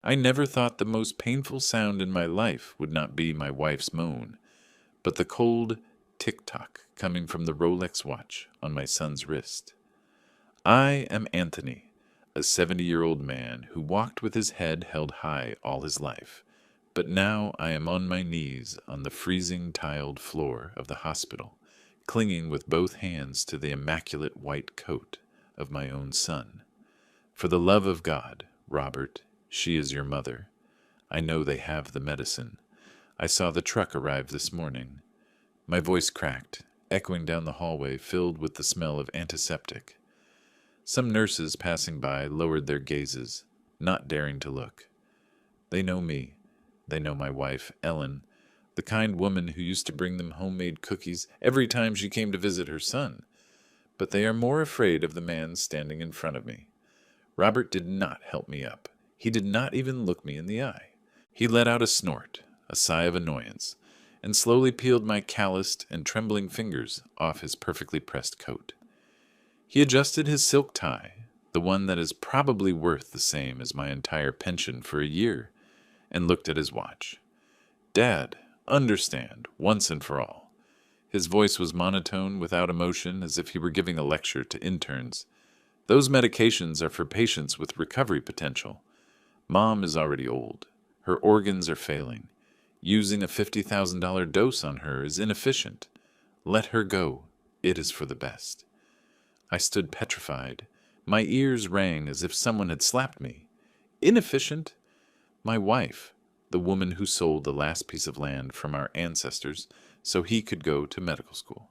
I never thought the most painful sound in my life would not be my wife's moan, but the cold tick-tock coming from the Rolex watch on my son's wrist. I am Anthony, a 70-year-old man who walked with his head held high all his life, but now I am on my knees on the freezing tiled floor of the hospital, clinging with both hands to the immaculate white coat of my own son. For the love of God, Robert, she is your mother. I know they have the medicine. I saw the truck arrive this morning. My voice cracked, echoing down the hallway filled with the smell of antiseptic. Some nurses passing by lowered their gazes, not daring to look. They know me. They know my wife, Ellen, the kind woman who used to bring them homemade cookies every time she came to visit her son. But they are more afraid of the man standing in front of me. Robert did not help me up. He did not even look me in the eye. He let out a snort, a sigh of annoyance, and slowly peeled my calloused and trembling fingers off his perfectly pressed coat. He adjusted his silk tie, the one that is probably worth the same as my entire pension for a year, and looked at his watch. Dad, understand, once and for all. His voice was monotone, without emotion, as if he were giving a lecture to interns. Those medications are for patients with recovery potential. Mom is already old. Her organs are failing. Using a $50,000 dose on her is inefficient. Let her go. It is for the best. I stood petrified. My ears rang as if someone had slapped me. Inefficient? My wife, the woman who sold the last piece of land from our ancestors so he could go to medical school.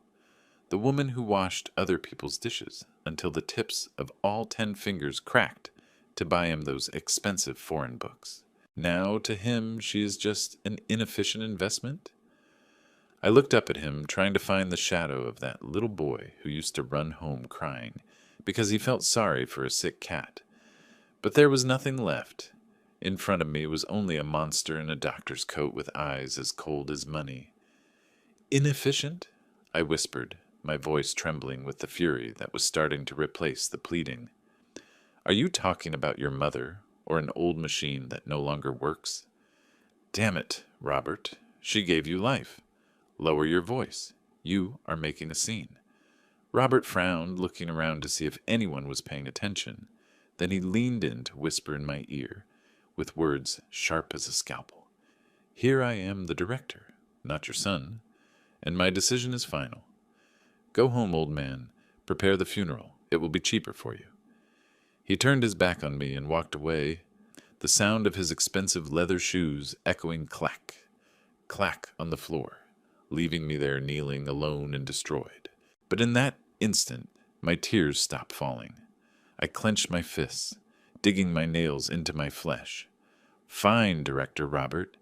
The woman who washed other people's dishes until the tips of all 10 fingers cracked to buy him those expensive foreign books. Now, to him, she is just an inefficient investment? I looked up at him, trying to find the shadow of that little boy who used to run home crying because he felt sorry for a sick cat. But there was nothing left. In front of me was only a monster in a doctor's coat with eyes as cold as money. Inefficient? I whispered, my voice trembling with the fury that was starting to replace the pleading. Are you talking about your mother, or an old machine that no longer works? Damn it, Robert, she gave you life. Lower your voice. You are making a scene. Robert frowned, looking around to see if anyone was paying attention. Then he leaned in to whisper in my ear, with words sharp as a scalpel. Here I am the director, not your son, and my decision is final. Go home, old man. Prepare the funeral. It will be cheaper for you. He turned his back on me and walked away, the sound of his expensive leather shoes echoing clack, clack on the floor, leaving me there kneeling alone and destroyed. But in that instant, my tears stopped falling. I clenched my fists, digging my nails into my flesh. Fine, Director Robert.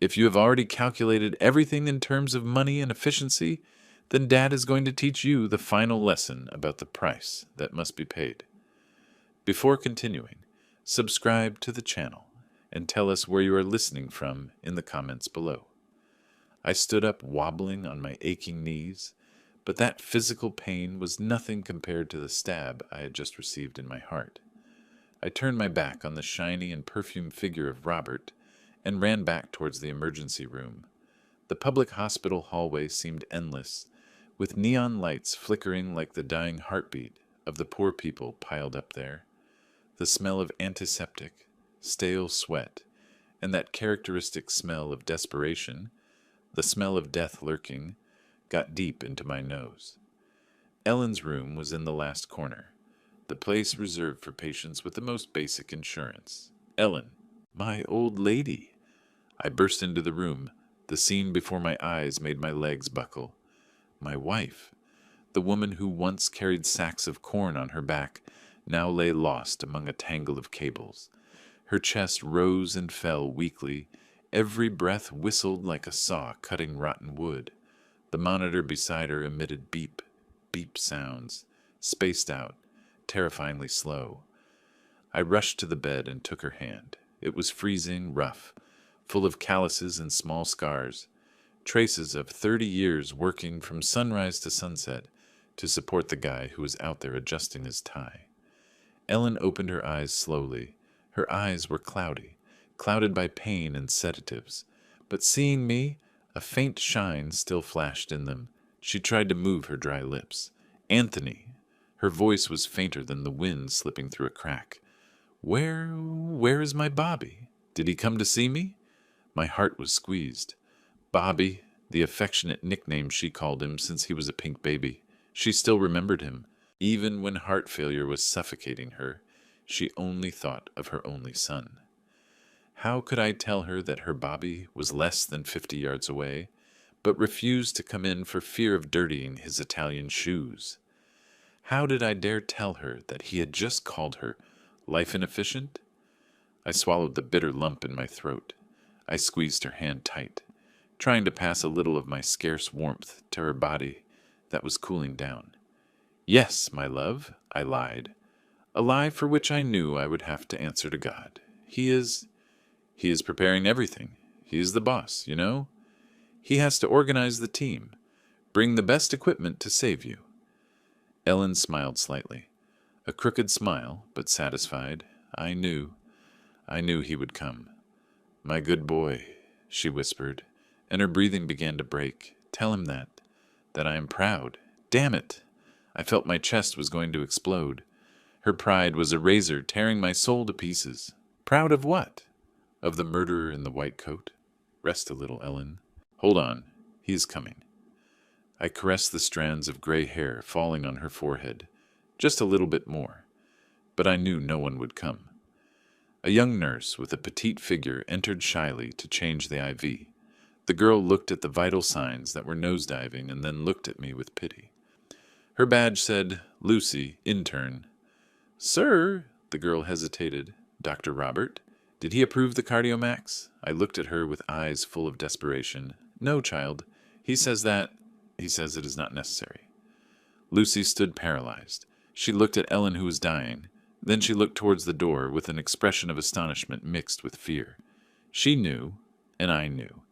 If you have already calculated everything in terms of money and efficiency, then Dad is going to teach you the final lesson about the price that must be paid. Before continuing, subscribe to the channel and tell us where you are listening from in the comments below. I stood up wobbling on my aching knees, but that physical pain was nothing compared to the stab I had just received in my heart. I turned my back on the shiny and perfumed figure of Robert and ran back towards the emergency room. The public hospital hallway seemed endless, with neon lights flickering like the dying heartbeat of the poor people piled up there. The smell of antiseptic, stale sweat, and that characteristic smell of desperation, the smell of death lurking, got deep into my nose. Ellen's room was in the last corner, the place reserved for patients with the most basic insurance. Ellen, my old lady. I burst into the room. The scene before my eyes made my legs buckle. My wife, the woman who once carried sacks of corn on her back, now lay lost among a tangle of cables. Her chest rose and fell weakly. Every breath whistled like a saw cutting rotten wood. The monitor beside her emitted beep, beep sounds, spaced out, terrifyingly slow. I rushed to the bed and took her hand. It was freezing, rough, full of calluses and small scars, traces of 30 years working from sunrise to sunset to support the guy who was out there adjusting his tie. Ellen opened her eyes slowly. Her eyes were cloudy, clouded by pain and sedatives. But seeing me, a faint shine still flashed in them. She tried to move her dry lips. Anthony! Her voice was fainter than the wind slipping through a crack. Where is my Bobby? Did he come to see me? My heart was squeezed. Bobby, the affectionate nickname she called him since he was a pink baby. She still remembered him. Even when heart failure was suffocating her, she only thought of her only son. How could I tell her that her Bobby was less than 50 yards away, but refused to come in for fear of dirtying his Italian shoes? How did I dare tell her that he had just called her life inefficient? I swallowed the bitter lump in my throat. I squeezed her hand tight, trying to pass a little of my scarce warmth to her body that was cooling down. Yes, my love, I lied, a lie for which I knew I would have to answer to God. He is preparing everything. He is the boss, you know? He has to organize the team, bring the best equipment to save you. Ellen smiled slightly. A crooked smile, but satisfied. I knew he would come. My good boy, she whispered, and her breathing began to break. Tell him that I am proud. Damn it! I felt my chest was going to explode. Her pride was a razor tearing my soul to pieces. Proud of what? Of the murderer in the white coat? Rest a little, Ellen. Hold on. He is coming. I caressed the strands of gray hair falling on her forehead, just a little bit more, but I knew no one would come. A young nurse with a petite figure entered shyly to change the IV. The girl looked at the vital signs that were nosediving and then looked at me with pity. Her badge said, Lucy, intern. Sir, the girl hesitated. Dr. Robert? Did he approve the CardioMax? I looked at her with eyes full of desperation. No, child. He says it is not necessary. Lucy stood paralyzed. She looked at Ellen, who was dying. Then she looked towards the door with an expression of astonishment mixed with fear. She knew, and I knew.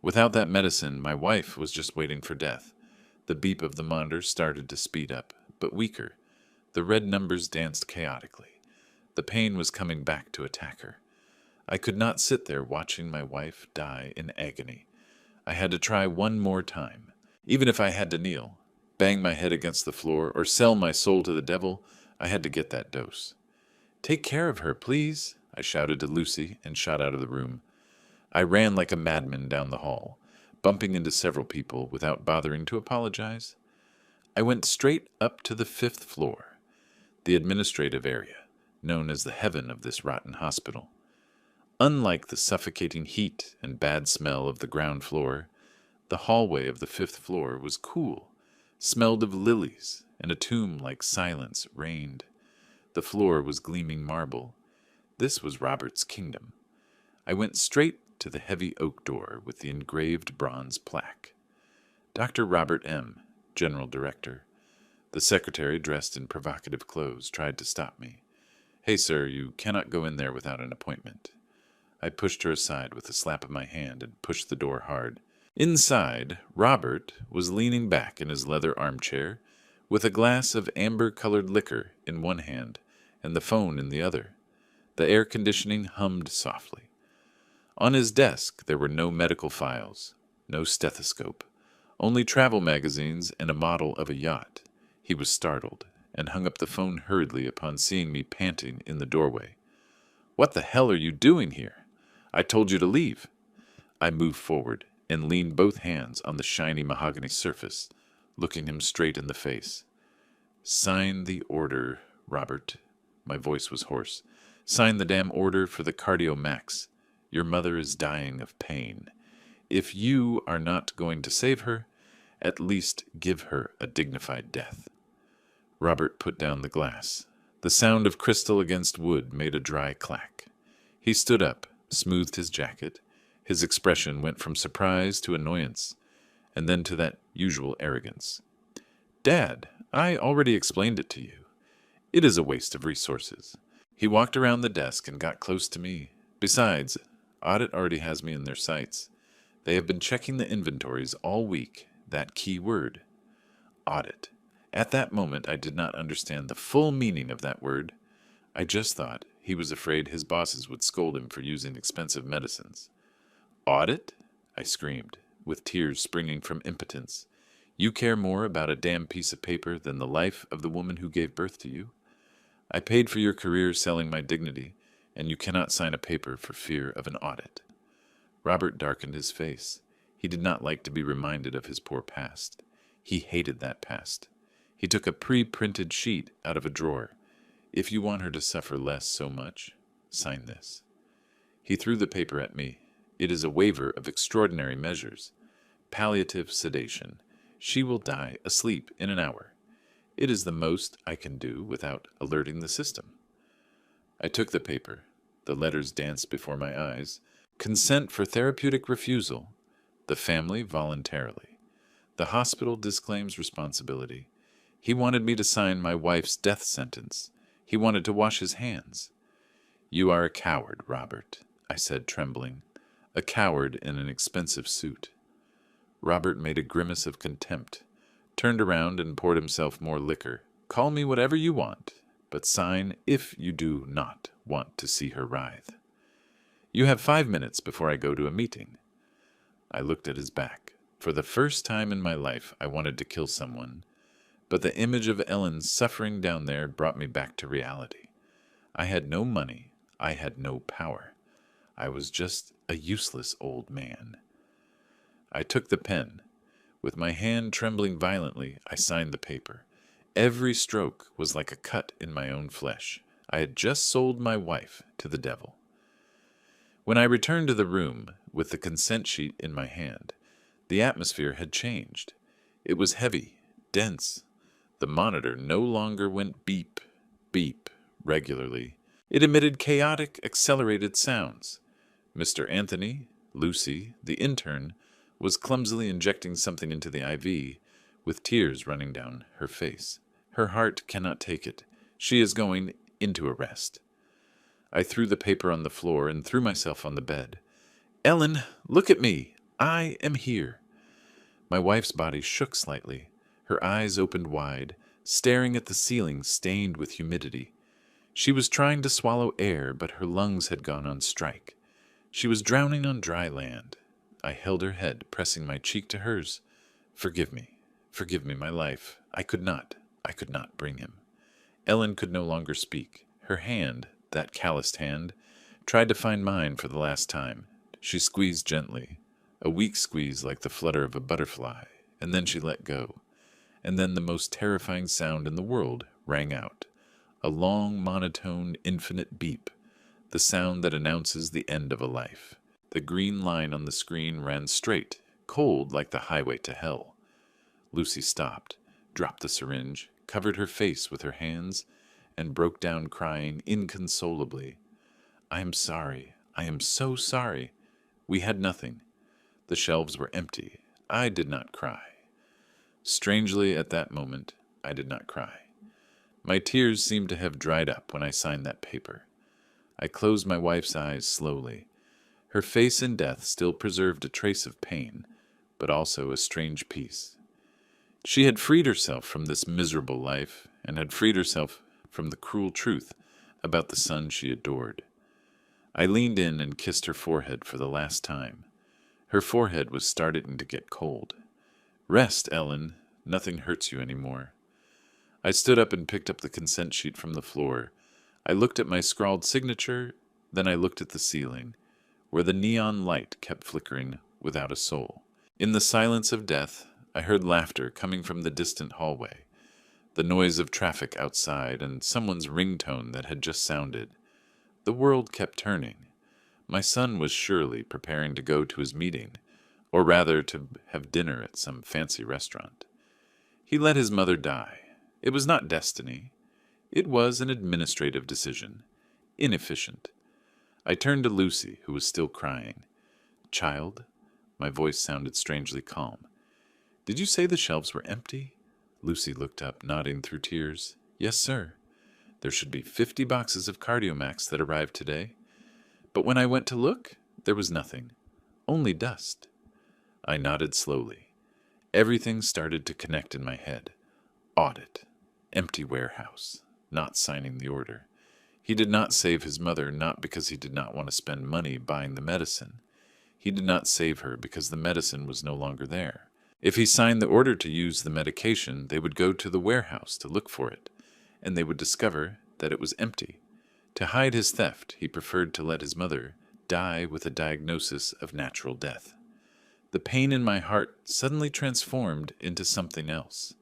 Without that medicine, my wife was just waiting for death. The beep of the monitor started to speed up, but weaker. The red numbers danced chaotically. The pain was coming back to attack her. I could not sit there watching my wife die in agony. I had to try one more time. Even if I had to kneel, bang my head against the floor, or sell my soul to the devil, I had to get that dose. Take care of her, please, I shouted to Lucy and shot out of the room. I ran like a madman down the hall, bumping into several people without bothering to apologize. I went straight up to the 5th floor, the administrative area, known as the heaven of this rotten hospital. Unlike the suffocating heat and bad smell of the ground floor, the hallway of the 5th floor was cool, smelled of lilies, and a tomb-like silence reigned. The floor was gleaming marble. This was Robert's kingdom. I went straight to the heavy oak door with the engraved bronze plaque. Dr. Robert M., General Director. The secretary, dressed in provocative clothes, tried to stop me. Hey, sir, you cannot go in there without an appointment. I pushed her aside with a slap of my hand and pushed the door hard. Inside, Robert was leaning back in his leather armchair with a glass of amber-colored liquor in one hand and the phone in the other. The air conditioning hummed softly. On his desk there were no medical files, no stethoscope, only travel magazines and a model of a yacht. He was startled and hung up the phone hurriedly upon seeing me panting in the doorway. What the hell are you doing here? I told you to leave. I moved forward and leaned both hands on the shiny mahogany surface, looking him straight in the face. Sign the order, Robert. My voice was hoarse. Sign the damn order for the CardioMax. Your mother is dying of pain. If you are not going to save her, at least give her a dignified death. Robert put down the glass. The sound of crystal against wood made a dry clack. He stood up, smoothed his jacket. His expression went from surprise to annoyance, and then to that usual arrogance. Dad, I already explained it to you. It is a waste of resources. He walked around the desk and got close to me. Besides, Audit already has me in their sights. They have been checking the inventories all week. That key word. Audit. At that moment, I did not understand the full meaning of that word. I just thought He was afraid his bosses would scold him for using expensive medicines. Audit? I screamed, with tears springing from impotence. You care more about a damn piece of paper than the life of the woman who gave birth to you? I paid for your career selling my dignity, and you cannot sign a paper for fear of an audit. Robert darkened his face. He did not like to be reminded of his poor past. He hated that past. He took a pre-printed sheet out of a drawer. If you want her to suffer less so much, sign this. He threw the paper at me. It is a waiver of extraordinary measures. Palliative sedation. She will die asleep in an hour. It is the most I can do without alerting the system. I took the paper. The letters danced before my eyes. Consent for therapeutic refusal. The family voluntarily. The hospital disclaims responsibility. He wanted me to sign my wife's death sentence. He wanted to wash his hands. You are a coward, Robert, I said, trembling. A coward in an expensive suit. Robert made a grimace of contempt, turned around and poured himself more liquor. Call me whatever you want, but sign if you do not want to see her writhe. You have 5 minutes before I go to a meeting. I looked at his back. For the first time in my life, I wanted to kill someone, but the image of Ellen suffering down there brought me back to reality. I had no money. I had no power. I was just a useless old man. I took the pen. With my hand trembling violently, I signed the paper. Every stroke was like a cut in my own flesh. I had just sold my wife to the devil. When I returned to the room with the consent sheet in my hand, the atmosphere had changed. It was heavy, dense. The monitor no longer went beep, beep regularly. It emitted chaotic, accelerated sounds. Mr. Anthony, Lucy, the intern, was clumsily injecting something into the IV, with tears running down her face. Her heart cannot take it. She is going into arrest. I threw the paper on the floor and threw myself on the bed. Ellen, look at me. I am here. My wife's body shook slightly. Her eyes opened wide, staring at the ceiling stained with humidity. She was trying to swallow air, but her lungs had gone on strike. She was drowning on dry land. I held her head, pressing my cheek to hers. Forgive me, my life. I could not bring him. Ellen could no longer speak. Her hand, that calloused hand, tried to find mine for the last time. She squeezed gently, a weak squeeze like the flutter of a butterfly, and then she let go. And then the most terrifying sound in the world rang out, a long, monotone, infinite beep, the sound that announces the end of a life. The green line on the screen ran straight, cold like the highway to hell. Lucy stopped, dropped the syringe, covered her face with her hands, and broke down crying inconsolably. I am sorry. I am so sorry. We had nothing. The shelves were empty. I did not cry. Strangely, at that moment, I did not cry. My tears seemed to have dried up when I signed that paper. I closed my wife's eyes slowly. Her face in death still preserved a trace of pain, but also a strange peace. She had freed herself from this miserable life, and had freed herself from the cruel truth about the son she adored. I leaned in and kissed her forehead for the last time. Her forehead was starting to get cold. Rest, Ellen. Nothing hurts you anymore. I stood up and picked up the consent sheet from the floor. I looked at my scrawled signature, then I looked at the ceiling, where the neon light kept flickering without a soul. In the silence of death, I heard laughter coming from the distant hallway, the noise of traffic outside, and someone's ringtone that had just sounded. The world kept turning. My son was surely preparing to go to his meeting, or rather to have dinner at some fancy restaurant. He let his mother die. It was not destiny. It was an administrative decision. Inefficient. I turned to Lucy, who was still crying. Child, my voice sounded strangely calm. Did you say the shelves were empty? Lucy looked up, nodding through tears. Yes, sir. There should be 50 boxes of Cardiomax that arrived today. But when I went to look, there was nothing. Only dust. I nodded slowly. Everything started to connect in my head. Audit. Empty warehouse. Not signing the order. He did not save his mother not because he did not want to spend money buying the medicine. He did not save her because the medicine was no longer there. If he signed the order to use the medication, they would go to the warehouse to look for it, and they would discover that it was empty. To hide his theft, he preferred to let his mother die with a diagnosis of natural death. The pain in my heart suddenly transformed into something else.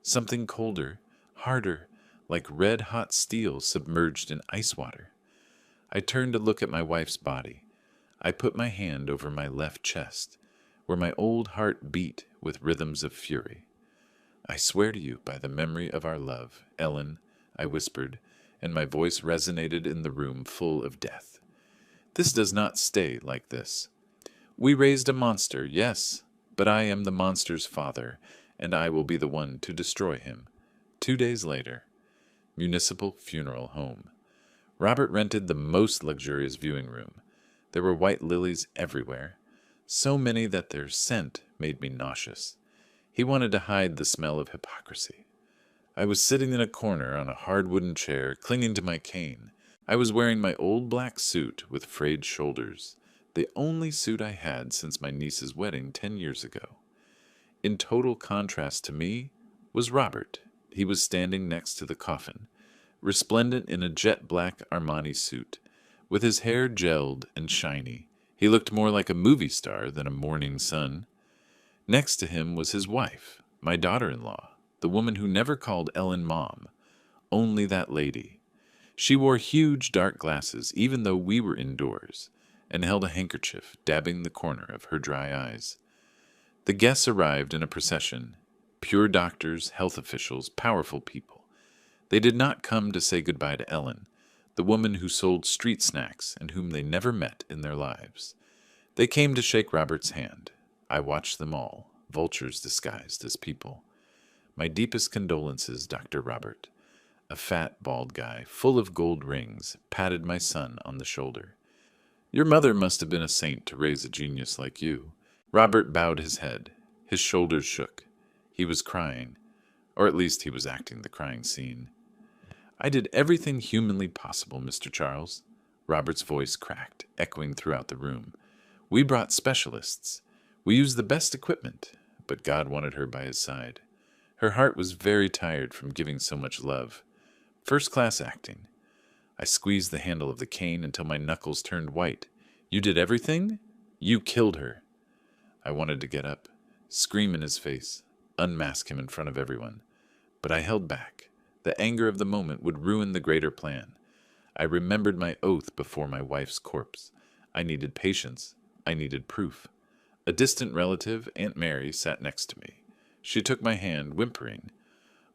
Something colder, harder, like red-hot steel submerged in ice water. I turned to look at my wife's body. I put my hand over my left chest, where my old heart beat with rhythms of fury. "I swear to you by the memory of our love, Ellen," I whispered, and my voice resonated in the room full of death. "This does not stay like this. We raised a monster, yes, but I am the monster's father, and I will be the one to destroy him." 2 days later, Municipal Funeral Home. Robert rented the most luxurious viewing room. There were white lilies everywhere, so many that their scent made me nauseous. He wanted to hide the smell of hypocrisy. I was sitting in a corner on a hard wooden chair, clinging to my cane. I was wearing my old black suit with frayed shoulders, the only suit I had since my niece's wedding 10 years ago. In total contrast to me was Robert. He was standing next to the coffin, resplendent in a jet-black Armani suit, with his hair gelled and shiny. He looked more like a movie star than a morning sun. Next to him was his wife, my daughter-in-law, the woman who never called Ellen Mom, only that lady. She wore huge dark glasses, even though we were indoors, and held a handkerchief, dabbing the corner of her dry eyes. The guests arrived in a procession, pure doctors, health officials, powerful people. They did not come to say goodbye to Ellen, the woman who sold street snacks and whom they never met in their lives. They came to shake Robert's hand. I watched them all, vultures disguised as people. "My deepest condolences, Dr. Robert." A fat, bald guy, full of gold rings, patted my son on the shoulder. "Your mother must have been a saint to raise a genius like you." Robert bowed his head. His shoulders shook. He was crying, or at least he was acting the crying scene. "I did everything humanly possible, Mr. Charles." Robert's voice cracked, echoing throughout the room. "We brought specialists. We used the best equipment, but God wanted her by his side. Her heart was very tired from giving so much love. First-class acting." I squeezed the handle of the cane until my knuckles turned white. "You did everything? You killed her." I wanted to get up, scream in his face, unmask him in front of everyone. But I held back. The anger of the moment would ruin the greater plan. I remembered my oath before my wife's corpse. I needed patience. I needed proof. A distant relative, Aunt Mary, sat next to me. She took my hand, whimpering.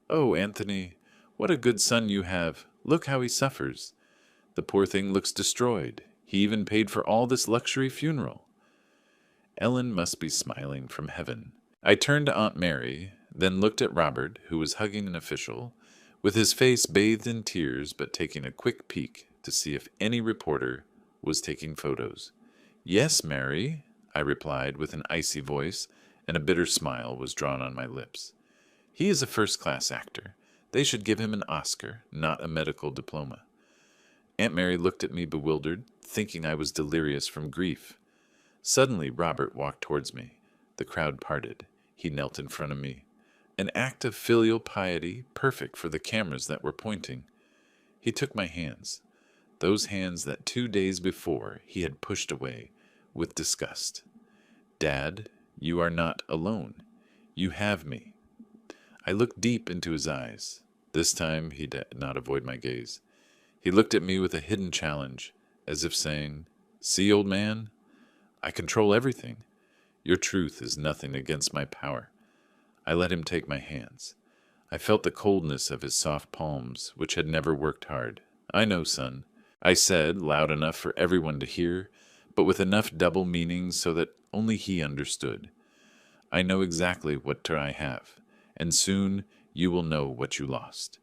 "Oh, Anthony, what a good son you have. Look how he suffers. The poor thing looks destroyed. He even paid for all this luxury funeral." Ellen must be smiling from heaven. I turned to Aunt Mary, then looked at Robert, who was hugging an official, with his face bathed in tears but taking a quick peek to see if any reporter was taking photos. "Yes, Mary," I replied with an icy voice, and a bitter smile was drawn on my lips. "He is a first-class actor. They should give him an Oscar, not a medical diploma." Aunt Mary looked at me bewildered, thinking I was delirious from grief. Suddenly, Robert walked towards me. The crowd parted. He knelt in front of me. An act of filial piety, perfect for the cameras that were pointing. He took my hands, those hands that 2 days before he had pushed away with disgust. "Dad, you are not alone. You have me." I looked deep into his eyes. This time he did not avoid my gaze. He looked at me with a hidden challenge, as if saying, "See, old man? I control everything. Your truth is nothing against my power." I let him take my hands. I felt the coldness of his soft palms, which had never worked hard. "I know, son," I said, loud enough for everyone to hear, but with enough double meanings so that only he understood. "I know exactly what I have, and soon you will know what you lost."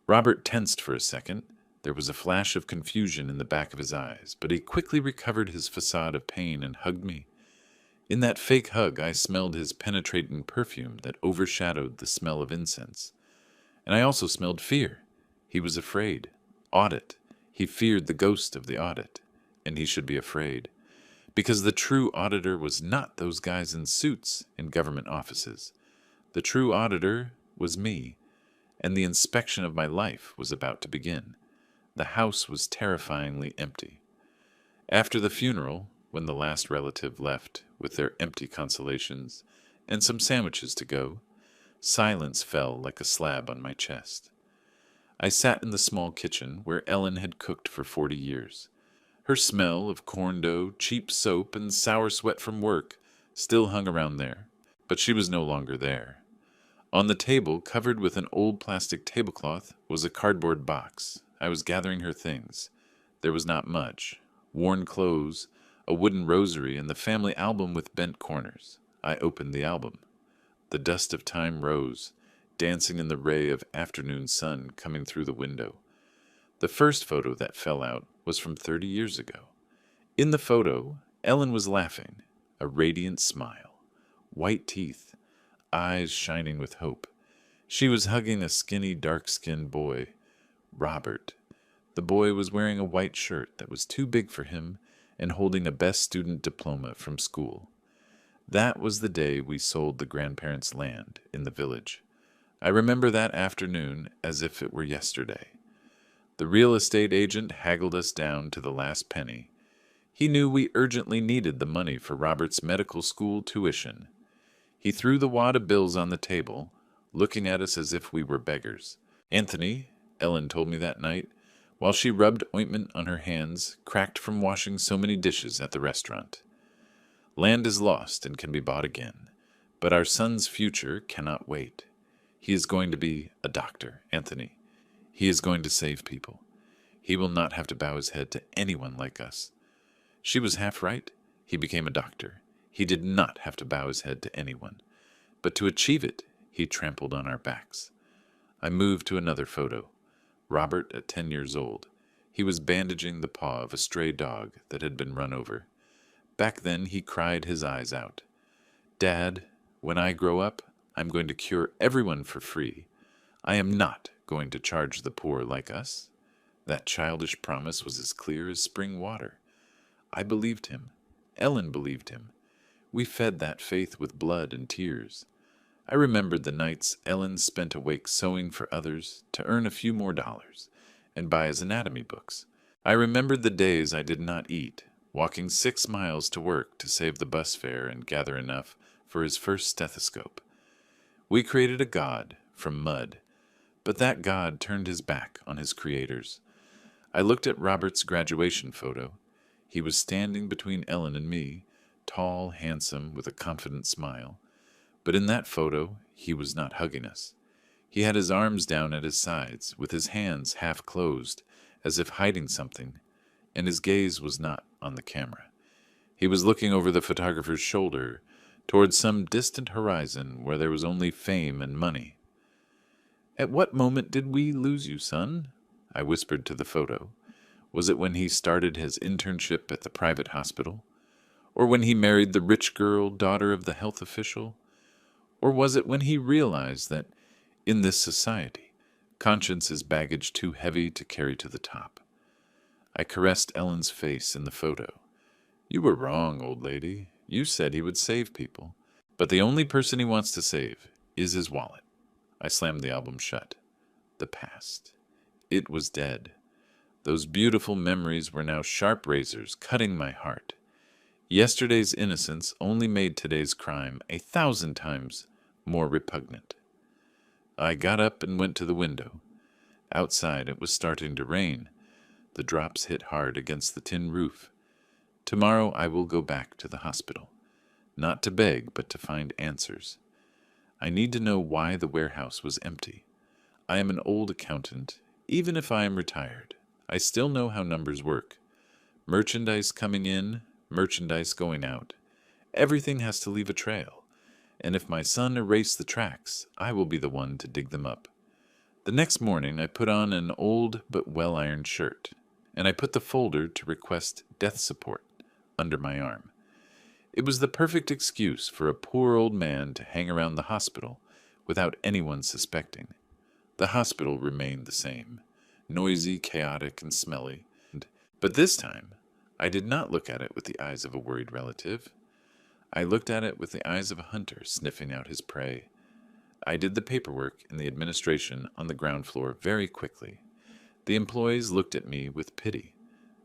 Robert tensed for a second. There was a flash of confusion in the back of his eyes, but he quickly recovered his facade of pain and hugged me. In that fake hug, I smelled his penetrating perfume that overshadowed the smell of incense. And I also smelled fear. He was afraid, awed it. He feared the ghost of the audit, and he should be afraid, because the true auditor was not those guys in suits in government offices. The true auditor was me, and the inspection of my life was about to begin. The house was terrifyingly empty. After the funeral, when the last relative left with their empty consolations and some sandwiches to go, silence fell like a slab on my chest. I sat in the small kitchen where Ellen had cooked for 40 years. Her smell of corn dough, cheap soap, and sour sweat from work still hung around there, but she was no longer there. On the table, covered with an old plastic tablecloth, was a cardboard box. I was gathering her things. There was not much. Worn clothes, a wooden rosary, and the family album with bent corners. I opened the album. The dust of time rose, dancing in the ray of afternoon sun coming through the window. The first photo that fell out was from 30 years ago. In the photo, Ellen was laughing, a radiant smile, white teeth, eyes shining with hope. She was hugging a skinny, dark-skinned boy, Robert. The boy was wearing a white shirt that was too big for him and holding a best student diploma from school. That was the day we sold the grandparents' land in the village. I remember that afternoon as if it were yesterday. The real estate agent haggled us down to the last penny. He knew we urgently needed the money for Robert's medical school tuition. He threw the wad of bills on the table, looking at us as if we were beggars. Anthony, Ellen told me that night, while she rubbed ointment on her hands, cracked from washing so many dishes at the restaurant. Land is lost and can be bought again, but our son's future cannot wait. He is going to be a doctor, Anthony. He is going to save people. He will not have to bow his head to anyone like us. She was half right. He became a doctor. He did not have to bow his head to anyone. But to achieve it, he trampled on our backs. I moved to another photo. Robert at 10 years old. He was bandaging the paw of a stray dog that had been run over. Back then, he cried his eyes out. Dad, when I grow up, I'm going to cure everyone for free. I am not going to charge the poor like us. That childish promise was as clear as spring water. I believed him. Ellen believed him. We fed that faith with blood and tears. I remembered the nights Ellen spent awake sewing for others to earn a few more dollars and buy his anatomy books. I remembered the days I did not eat, walking 6 miles to work to save the bus fare and gather enough for his first stethoscope. We created a God from mud, but that God turned his back on his creators. I looked at Robert's graduation photo. He was standing between Ellen and me, tall, handsome, with a confident smile. But in that photo, he was not hugging us. He had his arms down at his sides, with his hands half closed, as if hiding something, and his gaze was not on the camera. He was looking over the photographer's shoulder, towards some distant horizon where there was only fame and money. At what moment did we lose you, son? I whispered to the photo. Was it when he started his internship at the private hospital? Or when he married the rich girl, daughter of the health official? Or was it when he realized that, in this society, conscience is baggage too heavy to carry to the top? I caressed Ellen's face in the photo. You were wrong, old lady. You said he would save people. But the only person he wants to save is his wallet. I slammed the album shut. The past. It was dead. Those beautiful memories were now sharp razors cutting my heart. Yesterday's innocence only made today's crime 1,000 times more repugnant. I got up and went to the window. Outside it was starting to rain. The drops hit hard against the tin roof. Tomorrow I will go back to the hospital. Not to beg, but to find answers. I need to know why the warehouse was empty. I am an old accountant. Even if I am retired, I still know how numbers work. Merchandise coming in, merchandise going out. Everything has to leave a trail. And if my son erased the tracks, I will be the one to dig them up. The next morning I put on an old but well-ironed shirt, and I put the folder to request death support under my arm. It was the perfect excuse for a poor old man to hang around the hospital without anyone suspecting. The hospital remained the same, noisy, chaotic, and smelly, But this time, I did not look at it with the eyes of a worried relative. I looked at it with the eyes of a hunter sniffing out his prey. I did the paperwork in the administration on the ground floor very quickly. The employees looked at me with pity.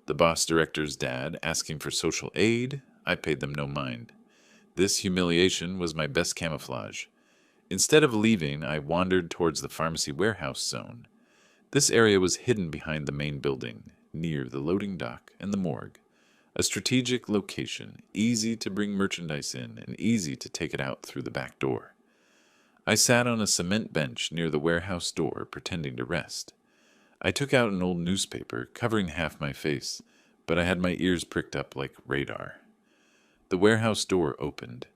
The boss director's dad asking for social aid, I paid them no mind. This humiliation was my best camouflage. Instead of leaving, I wandered towards the pharmacy warehouse zone. This area was hidden behind the main building, near the loading dock and the morgue. A strategic location, easy to bring merchandise in and easy to take it out through the back door. I sat on a cement bench near the warehouse door, pretending to rest. I took out an old newspaper, covering half my face, but I had my ears pricked up like radar. The warehouse door opened.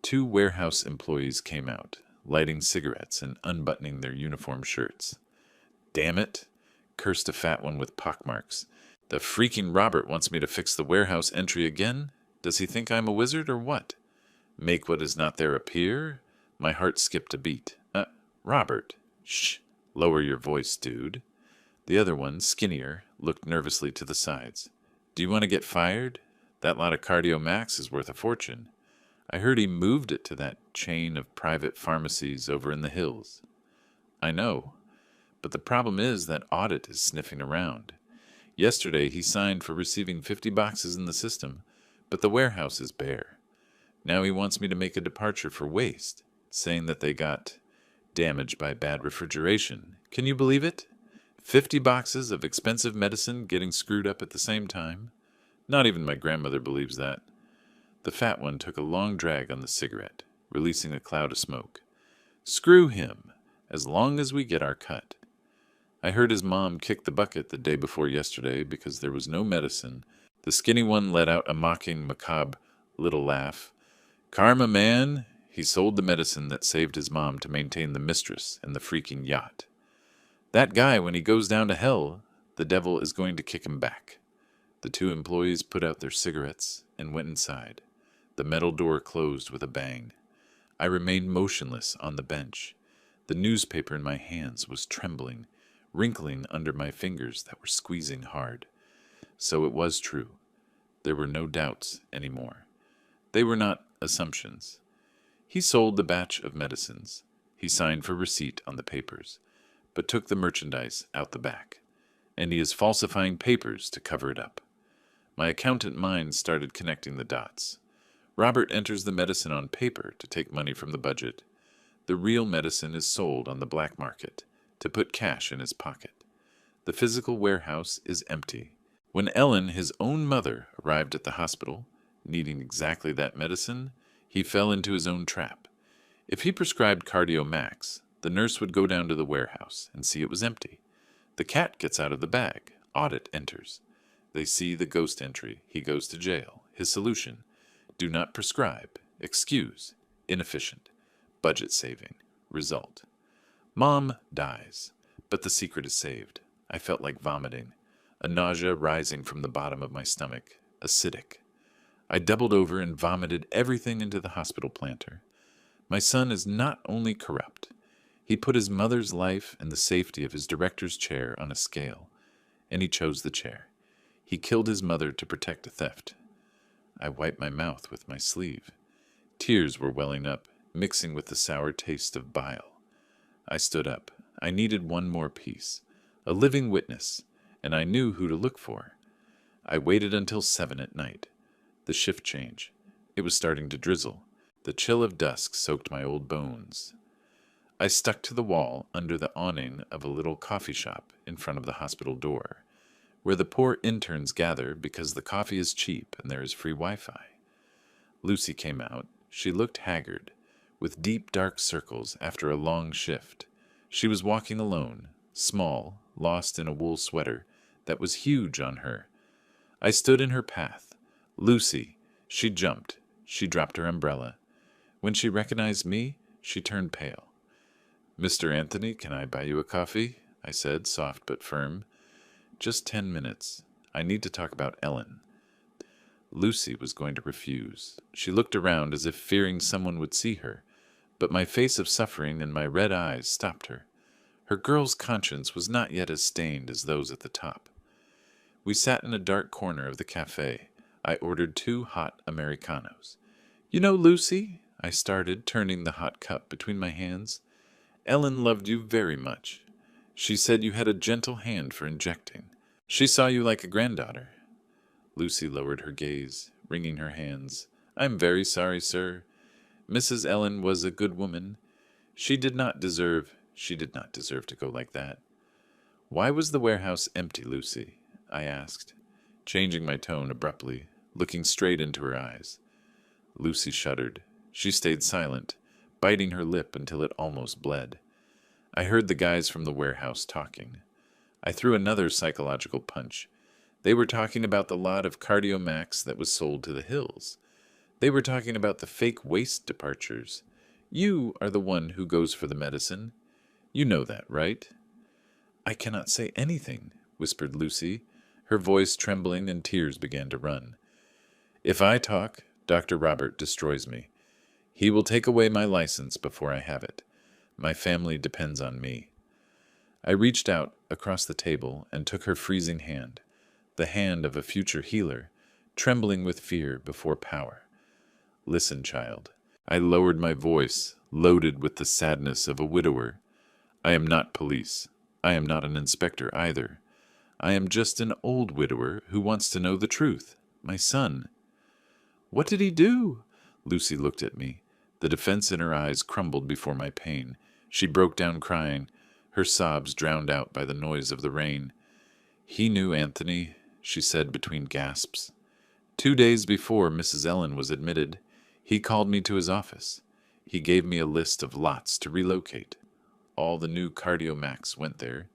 2 warehouse employees came out, lighting cigarettes and unbuttoning their uniform shirts. "Damn it," cursed a fat one with pockmarks. "The freaking Robert wants me to fix the warehouse entry again? Does he think I'm a wizard or what? Make what is not there appear?" My heart skipped a beat. Robert. Shh. Lower your voice, dude." The other one, skinnier, looked nervously to the sides. "Do you want to get fired? That lot of Cardio Max is worth a fortune. I heard he moved it to that chain of private pharmacies over in the hills." "I know. But the problem is that Audit is sniffing around. Yesterday he signed for receiving 50 boxes in the system, but the warehouse is bare. Now he wants me to make a departure for waste, saying that they got damaged by bad refrigeration. Can you believe it? 50 boxes of expensive medicine getting screwed up at the same time? Not even my grandmother believes that." The fat one took a long drag on the cigarette, releasing a cloud of smoke. "Screw him, as long as we get our cut. I heard his mom kick the bucket the day before yesterday because there was no medicine." The skinny one let out a mocking, macabre little laugh. "Karma, man. He sold the medicine that saved his mom to maintain the mistress and the freaking yacht. That guy, when he goes down to hell, the devil is going to kick him back." The 2 employees put out their cigarettes and went inside. The metal door closed with a bang. I remained motionless on the bench. The newspaper in my hands was trembling, wrinkling under my fingers that were squeezing hard. So it was true. There were no doubts anymore. They were not assumptions. He sold the batch of medicines. He signed for receipt on the papers, but took the merchandise out the back. And he is falsifying papers to cover it up. My accountant mind started connecting the dots. Robert enters the medicine on paper to take money from the budget. The real medicine is sold on the black market to put cash in his pocket. The physical warehouse is empty. When Ellen, his own mother, arrived at the hospital, needing exactly that medicine, he fell into his own trap. If he prescribed Cardio Max, the nurse would go down to the warehouse and see it was empty. The cat gets out of the bag. Audit enters. They see the ghost entry. He goes to jail. His solution: do not prescribe. Excuse. Inefficient. Budget saving. Result: Mom dies. But the secret is saved. I felt like vomiting. A nausea rising from the bottom of my stomach. Acidic. I doubled over and vomited everything into the hospital planter. My son is not only corrupt. He put his mother's life and the safety of his director's chair on a scale, and he chose the chair. He killed his mother to protect a theft. I wiped my mouth with my sleeve. Tears were welling up, mixing with the sour taste of bile. I stood up. I needed one more piece, a living witness, and I knew who to look for. I waited until 7 at night. The shift change. It was starting to drizzle. The chill of dusk soaked my old bones. I stuck to the wall under the awning of a little coffee shop in front of the hospital door, where the poor interns gather because the coffee is cheap and there is free Wi-Fi. Lucy came out. She looked haggard, with deep dark circles after a long shift. She was walking alone, small, lost in a wool sweater that was huge on her. I stood in her path. Lucy. She jumped. She dropped her umbrella. When she recognized me, she turned pale. "Mr. Anthony, can I buy you a coffee?" I said, soft but firm. "Just 10 minutes. I need to talk about Ellen." Lucy was going to refuse. She looked around as if fearing someone would see her, but my face of suffering and my red eyes stopped her. Her girl's conscience was not yet as stained as those at the top. We sat in a dark corner of the cafe. I ordered 2 hot Americanos. You know, Lucy, I started, turning the hot cup between my hands, Ellen loved you very much. She said you had a gentle hand for injecting. She saw you like a granddaughter. Lucy lowered her gaze, wringing her hands. I'm very sorry, sir. Mrs. Ellen was a good woman. She did not deserve to go like that. Why was the warehouse empty, Lucy? I asked, changing my tone abruptly, looking straight into her eyes. Lucy shuddered. She stayed silent, biting her lip until it almost bled. I heard the guys from the warehouse talking. I threw another psychological punch. They were talking about the lot of CardioMax that was sold to the Hills. They were talking about the fake waste departures. You are the one who goes for the medicine. You know that, right? I cannot say anything, whispered Lucy, her voice trembling and tears began to run. If I talk, Dr. Robert destroys me. He will take away my license before I have it. My family depends on me. I reached out across the table and took her freezing hand, the hand of a future healer, trembling with fear before power. Listen, child. I lowered my voice, loaded with the sadness of a widower. I am not police. I am not an inspector either. I am just an old widower who wants to know the truth. My son. What did he do? Lucy looked at me. The defense in her eyes crumbled before my pain. She broke down crying, her sobs drowned out by the noise of the rain. He knew Anthony, she said between gasps. 2 days before Mrs. Ellen was admitted, he called me to his office. He gave me a list of lots to relocate. All the new CardioMax went there.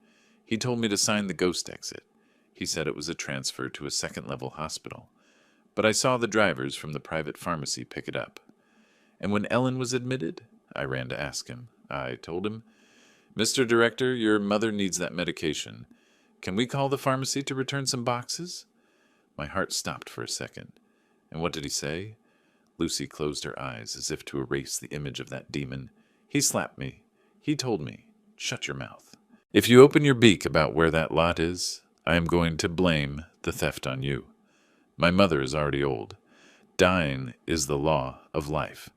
He told me to sign the ghost exit. He said it was a transfer to a second-level hospital. But I saw the drivers from the private pharmacy pick it up. And when Ellen was admitted, I ran to ask him. I told him, Mr. Director, your mother needs that medication. Can we call the pharmacy to return some boxes? My heart stopped for a second. And what did he say? Lucy closed her eyes as if to erase the image of that demon. He slapped me. He told me, shut your mouth. If you open your beak about where that lot is, I am going to blame the theft on you. My mother is already old. Dying is the law of life,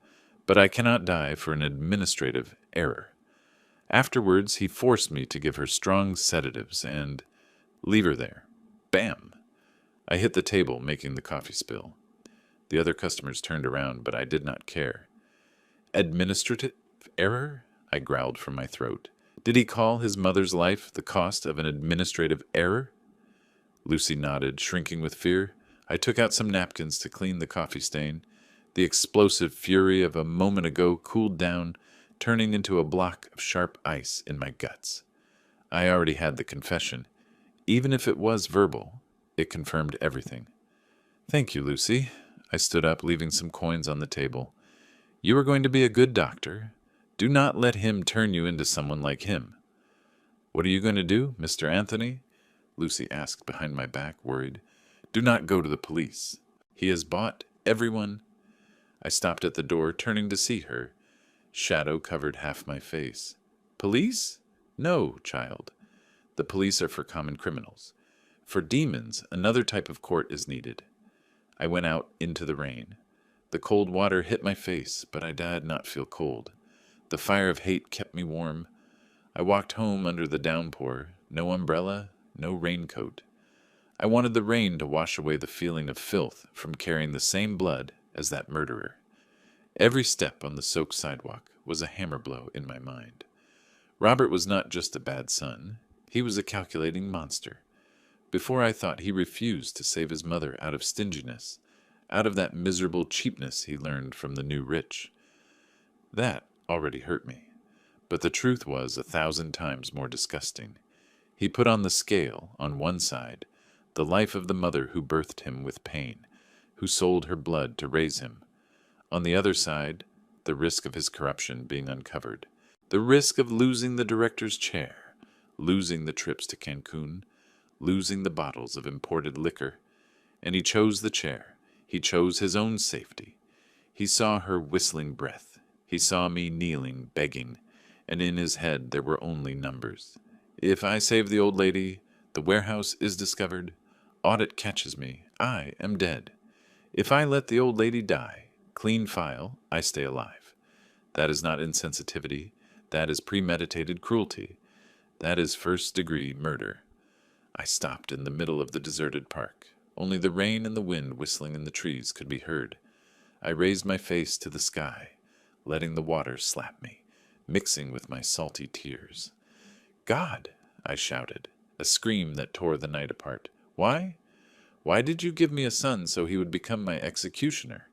but I cannot die for an administrative error. Afterwards, he forced me to give her strong sedatives and leave her there. Bam! I hit the table, making the coffee spill. The other customers turned around, but I did not care. Administrative error? I growled from my throat. Did he call his mother's life the cost of an administrative error? Lucy nodded, shrinking with fear. I took out some napkins to clean the coffee stain. The explosive fury of a moment ago cooled down, turning into a block of sharp ice in my guts. I already had the confession. Even if it was verbal, it confirmed everything. Thank you, Lucy. I stood up, leaving some coins on the table. You are going to be a good doctor. Do not let him turn you into someone like him. What are you going to do, Mr. Anthony? Lucy asked behind my back, worried. Do not go to the police. He has bought everyone. I stopped at the door, turning to see her. Shadow covered half my face. Police? No, child. The police are for common criminals. For demons, another type of court is needed. I went out into the rain. The cold water hit my face, but I did not feel cold. The fire of hate kept me warm. I walked home under the downpour. No umbrella, no raincoat. I wanted the rain to wash away the feeling of filth from carrying the same blood as that murderer. Every step on the soaked sidewalk was a hammer blow in my mind. Robert was not just a bad son. He was a calculating monster. Before I thought he refused to save his mother out of stinginess, out of that miserable cheapness he learned from the new rich. That already hurt me. But the truth was 1,000 times more disgusting. He put on the scale, on one side, the life of the mother who birthed him with pain, who sold her blood to raise him. On the other side, the risk of his corruption being uncovered, the risk of losing the director's chair, losing the trips to Cancun, losing the bottles of imported liquor. And he chose the chair. He chose his own safety. He saw her whistling breath. He saw me kneeling, begging, and in his head there were only numbers. If I save the old lady, the warehouse is discovered, audit catches me, I am dead. If I let the old lady die, clean file, I stay alive. That is not insensitivity. That is premeditated cruelty. That is first-degree murder. I stopped in the middle of the deserted park. Only the rain and the wind whistling in the trees could be heard. I raised my face to the sky, letting the water slap me, mixing with my salty tears. God, I shouted, a scream that tore the night apart. Why? Why did you give me a son so he would become my executioner?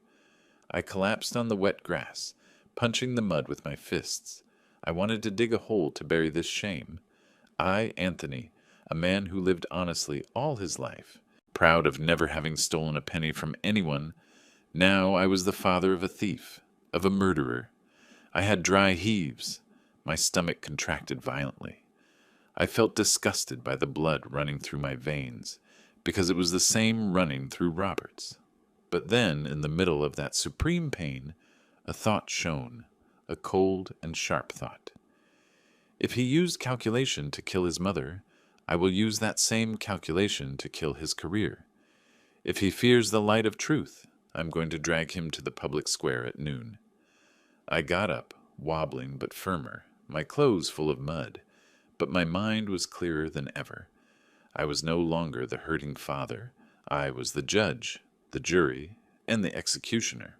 I collapsed on the wet grass, punching the mud with my fists. I wanted to dig a hole to bury this shame. I, Anthony, a man who lived honestly all his life, proud of never having stolen a penny from anyone, now I was the father of a thief, of a murderer. I had dry heaves. My stomach contracted violently. I felt disgusted by the blood running through my veins, because it was the same running through Robert's. But then, in the middle of that supreme pain, a thought shone, a cold and sharp thought. If he used calculation to kill his mother, I will use that same calculation to kill his career. If he fears the light of truth, I'm going to drag him to the public square at noon. I got up, wobbling but firmer, my clothes full of mud, but my mind was clearer than ever. I was no longer the hurting father. I was the judge, the jury, and the executioner.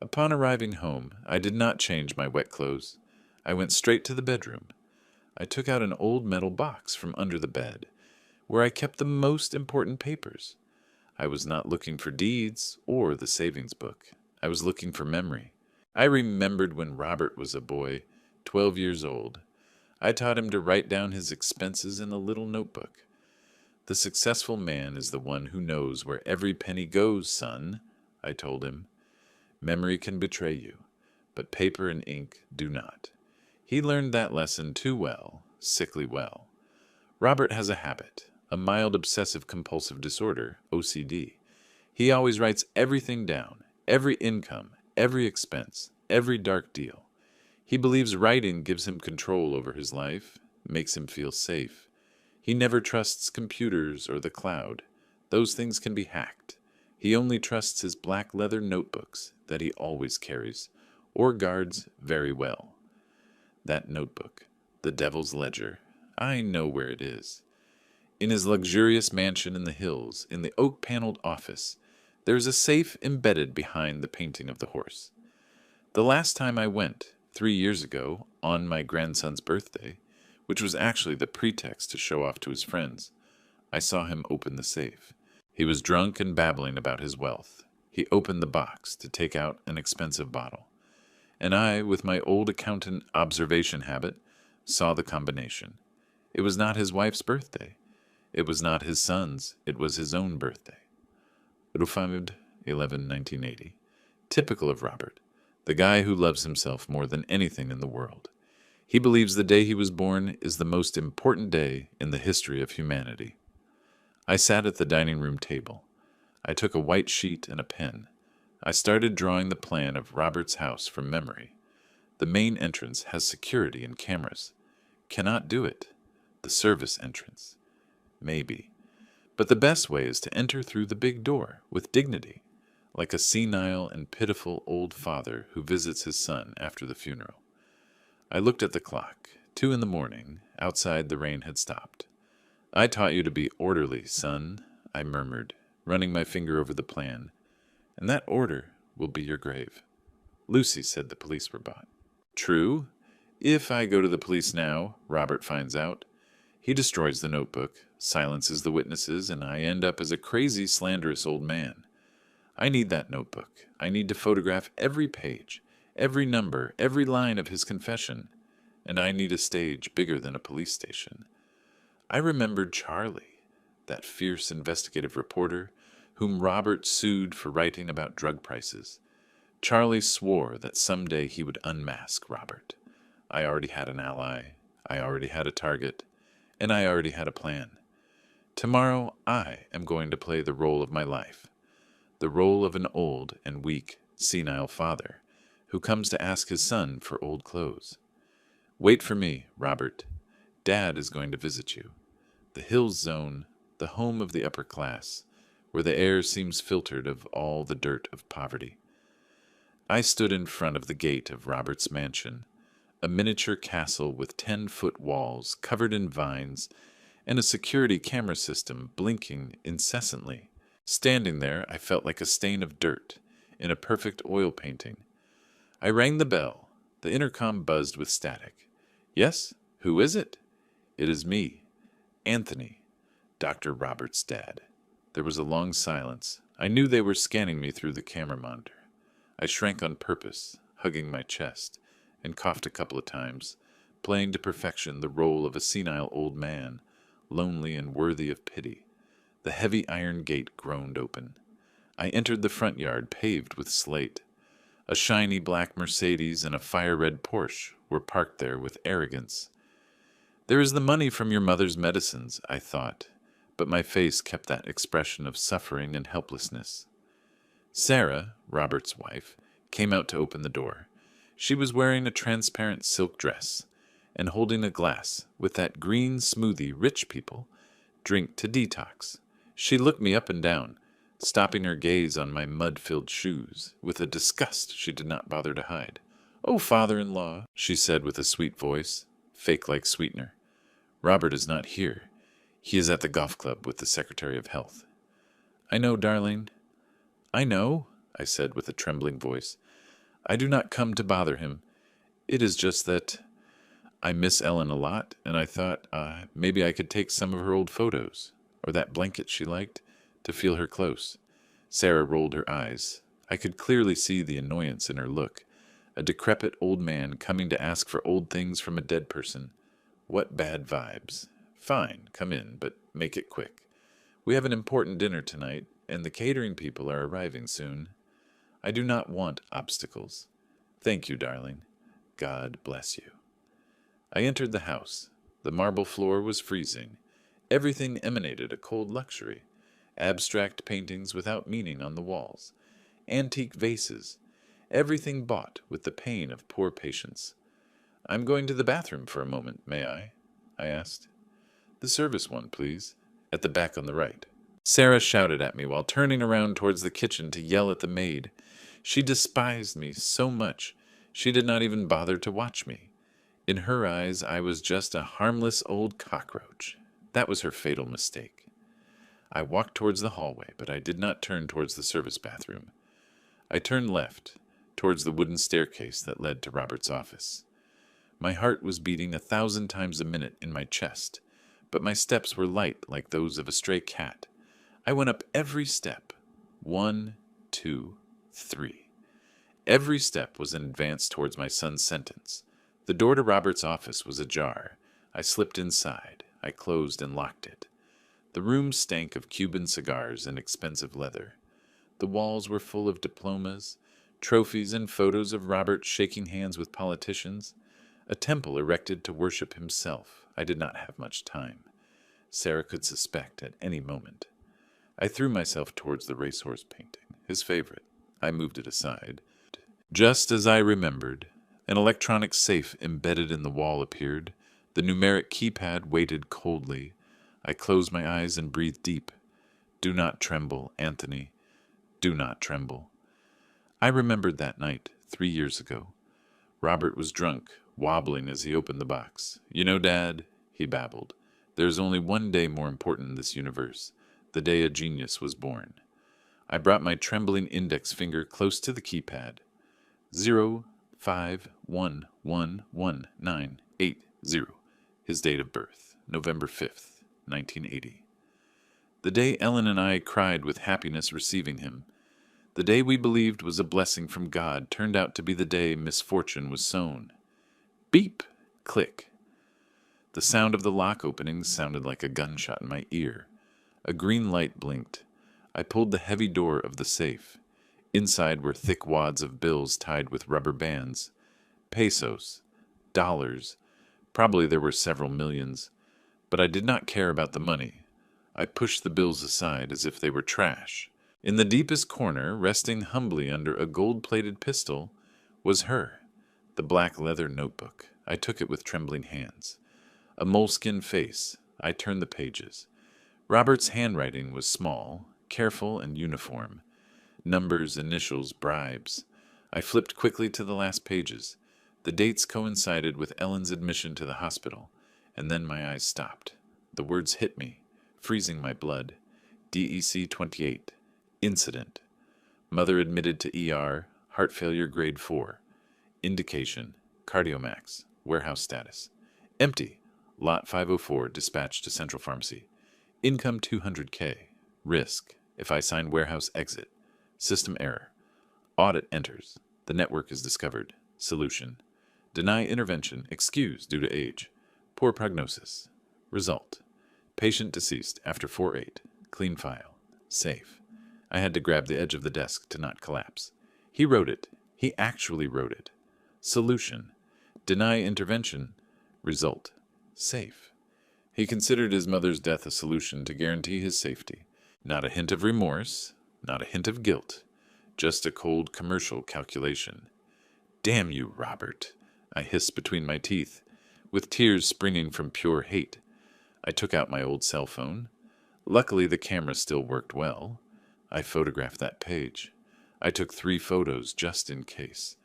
Upon arriving home, I did not change my wet clothes. I went straight to the bedroom. I took out an old metal box from under the bed, where I kept the most important papers. I was not looking for deeds or the savings book. I was looking for memory. I remembered when Robert was a boy, 12 years old. I taught him to write down his expenses in a little notebook. The successful man is the one who knows where every penny goes, son, I told him. Memory can betray you, but paper and ink do not. He learned that lesson too well, sickly well. Robert has a habit, a mild obsessive-compulsive disorder, OCD. He always writes everything down, every income, every expense, every dark deal. He believes writing gives him control over his life, makes him feel safe. He never trusts computers or the cloud. Those things can be hacked. He only trusts his black leather notebooks that he always carries, or guards very well. That notebook, the Devil's Ledger, I know where it is. In his luxurious mansion in the hills, in the oak-paneled office, there is a safe embedded behind the painting of the horse. The last time I went, 3 years ago, on my grandson's birthday, which was actually the pretext to show off to his friends, I saw him open the safe. He was drunk and babbling about his wealth. He opened the box to take out an expensive bottle. And I, with my old accountant observation habit, saw the combination. It was not his wife's birthday. It was not his son's. It was his own birthday. Rufamid, 11/1980. Typical of Robert, the guy who loves himself more than anything in the world. He believes the day he was born is the most important day in the history of humanity. I sat at the dining room table. I took a white sheet and a pen. I started drawing the plan of Robert's house from memory. The main entrance has security and cameras. Cannot do it. The service entrance. Maybe. But the best way is to enter through the big door with dignity, like a senile and pitiful old father who visits his son after the funeral. I looked at the clock. 2 a.m. Outside the rain had stopped. I taught you to be orderly, son, I murmured, running my finger over the plan. And that order will be your grave. Lucy said the police were bought. True. If I go to the police now, Robert finds out. He destroys the notebook, silences the witnesses, and I end up as a crazy, slanderous old man. I need that notebook. I need to photograph every page, every number, every line of his confession. And I need a stage bigger than a police station. I remembered Charlie, that fierce investigative reporter whom Robert sued for writing about drug prices. Charlie swore that someday he would unmask Robert. I already had an ally, I already had a target, and I already had a plan. Tomorrow I am going to play the role of my life, the role of an old and weak, senile father who comes to ask his son for old clothes. Wait for me, Robert. Dad is going to visit you. The Hills Zone the home of the upper class, where the air seems filtered of all the dirt of poverty. I stood in front of the gate of Robert's mansion, a miniature castle with 10-foot walls covered in vines and a security camera system blinking incessantly. Standing there, I felt like a stain of dirt in a perfect oil painting. I rang the bell. The intercom buzzed with static. Yes? Who is it? It is me, Anthony, Dr. Robert's dad. There was a long silence. I knew they were scanning me through the camera monitor. I shrank on purpose, hugging my chest, and coughed a couple of times, playing to perfection the role of a senile old man, lonely and worthy of pity. The heavy iron gate groaned open. I entered the front yard paved with slate. A shiny black Mercedes and a fire-red Porsche were parked there with arrogance. There is the money from your mother's medicines, I thought, but my face kept that expression of suffering and helplessness. Sarah, Robert's wife, came out to open the door. She was wearing a transparent silk dress and holding a glass with that green smoothie rich people drink to detox. She looked me up and down, stopping her gaze on my mud-filled shoes, with a disgust she did not bother to hide. "Oh, father-in-law," she said with a sweet voice, fake like sweetener. "Robert is not here. He is at the golf club with the Secretary of Health." "I know, darling." "I know," I said with a trembling voice. "I do not come to bother him. It is just that I miss Ellen a lot, and I thought maybe I could take some of her old photos, or that blanket she liked, to feel her close." Sarah rolled her eyes. I could clearly see the annoyance in her look. A decrepit old man coming to ask for old things from a dead person. What bad vibes. "Fine, come in, but make it quick. We have an important dinner tonight, and the catering people are arriving soon. I do not want obstacles. Thank you, darling. God bless you." I entered the house. The marble floor was freezing. Everything emanated a cold luxury. Abstract paintings without meaning on the walls. Antique vases. Everything bought with the pain of poor patience. "I'm going to the bathroom for a moment, may I?" I asked. "The service one, please. At the back on the right." Sarah shouted at me while turning around towards the kitchen to yell at the maid. She despised me so much, she did not even bother to watch me. In her eyes, I was just a harmless old cockroach. That was her fatal mistake. I walked towards the hallway, but I did not turn towards the service bathroom. I turned left, towards the wooden staircase that led to Robert's office. My heart was beating 1,000 times a minute in my chest, but my steps were light like those of a stray cat. I went up every step. 1, 2, 3. Every step was an advance towards my son's sentence. The door to Robert's office was ajar. I slipped inside. I closed and locked it. The room stank of Cuban cigars and expensive leather. The walls were full of diplomas, trophies, and photos of Robert shaking hands with politicians. A temple erected to worship himself. I did not have much time. Sarah could suspect at any moment. I threw myself towards the racehorse painting, his favorite. I moved it aside. Just as I remembered, an electronic safe embedded in the wall appeared. The numeric keypad waited coldly. I closed my eyes and breathed deep. "Do not tremble, Anthony. Do not tremble." I remembered that night, 3 years ago. Robert was drunk, wobbling as he opened the box. "You know, Dad," he babbled, "there is only one day more important in this universe, the day a genius was born." I brought my trembling index finger close to the keypad. 05111980. His date of birth, November 5th, 1980. The day Ellen and I cried with happiness receiving him. The day we believed was a blessing from God turned out to be the day misfortune was sown. Beep! Click! The sound of the lock opening sounded like a gunshot in my ear. A green light blinked. I pulled the heavy door of the safe. Inside were thick wads of bills tied with rubber bands. Pesos. Dollars. Probably there were several millions. But I did not care about the money. I pushed the bills aside as if they were trash. In the deepest corner, resting humbly under a gold-plated pistol, was her, the black leather notebook. I took it with trembling hands. A moleskin face. I turned the pages. Robert's handwriting was small, careful, and uniform. Numbers, initials, bribes. I flipped quickly to the last pages. The dates coincided with Ellen's admission to the hospital, and then my eyes stopped. The words hit me, freezing my blood. DEC 28. Incident. Mother admitted to ER, heart failure grade 4. Indication, Cardiomax, warehouse status. Empty, lot 504, dispatched to Central Pharmacy. Income 200K. Risk, if I sign warehouse exit. System error. Audit enters. The network is discovered. Solution. Deny intervention, excuse due to age. Poor prognosis. Result. Patient deceased after 4/8. Clean file. Safe. I had to grab the edge of the desk to not collapse. He wrote it. He actually wrote it. Solution. Deny intervention. Result. Safe. He considered his mother's death a solution to guarantee his safety. Not a hint of remorse, not a hint of guilt, just a cold commercial calculation. Damn you, Robert, I hissed between my teeth, with tears springing from pure hate. I took out my old cell phone. Luckily, the camera still worked well. I photographed that page. I took 3 photos just in case.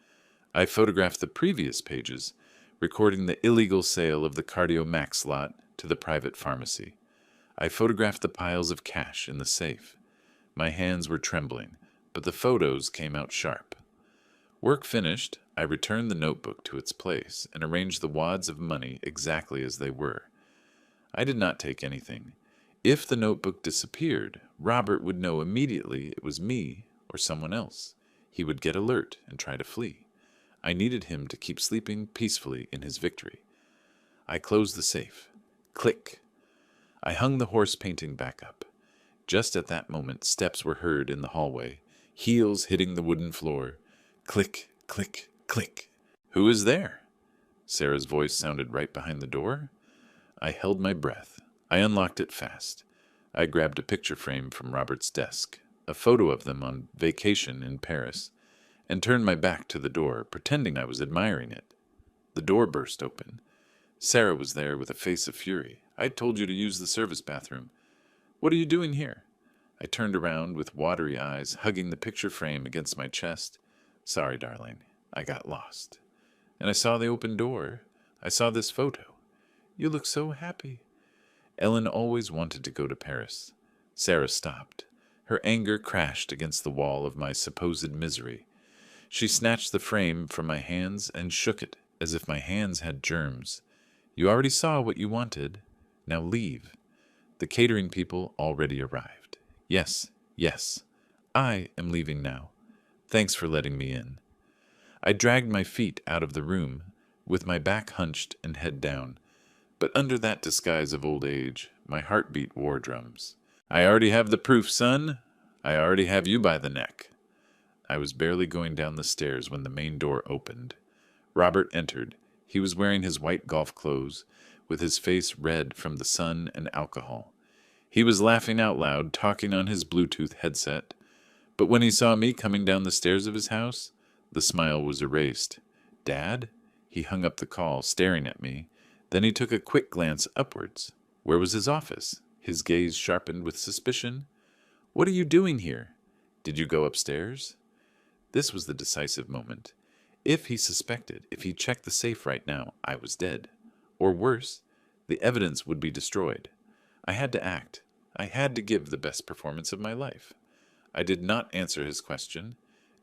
I photographed the previous pages, recording the illegal sale of the Cardiomax lot to the private pharmacy. I photographed the piles of cash in the safe. My hands were trembling, but the photos came out sharp. Work finished, I returned the notebook to its place and arranged the wads of money exactly as they were. I did not take anything. If the notebook disappeared, Robert would know immediately it was me or someone else. He would get alert and try to flee. I needed him to keep sleeping peacefully in his victory. I closed the safe. Click. I hung the horse painting back up. Just at that moment, steps were heard in the hallway, heels hitting the wooden floor. Click, click, click. Who is there? Sarah's voice sounded right behind the door. I held my breath. I unlocked it fast. I grabbed a picture frame from Robert's desk, a photo of them on vacation in Paris, and turned my back to the door, pretending I was admiring it. The door burst open. Sarah was there with a face of fury. I told you to use the service bathroom. What are you doing here? I turned around with watery eyes, hugging the picture frame against my chest. Sorry, darling. I got lost. And I saw the open door. I saw this photo. You look so happy. Ellen always wanted to go to Paris. Sarah stopped. Her anger crashed against the wall of my supposed misery. She snatched the frame from my hands and shook it as if my hands had germs. You already saw what you wanted. Now leave. The catering people already arrived. Yes, yes. I am leaving now. Thanks for letting me in. I dragged my feet out of the room, with my back hunched and head down. But under that disguise of old age, my heart beat war drums. I already have the proof, son. I already have you by the neck. I was barely going down the stairs when the main door opened. Robert entered. He was wearing his white golf clothes, with his face red from the sun and alcohol. He was laughing out loud, talking on his Bluetooth headset. But when he saw me coming down the stairs of his house, the smile was erased. Dad? He hung up the call, staring at me. Then he took a quick glance upwards. Where was his office? His gaze sharpened with suspicion. What are you doing here? Did you go upstairs? This was the decisive moment. If he suspected, if he checked the safe right now, I was dead. Or worse, the evidence would be destroyed. I had to act. I had to give the best performance of my life. I did not answer his question.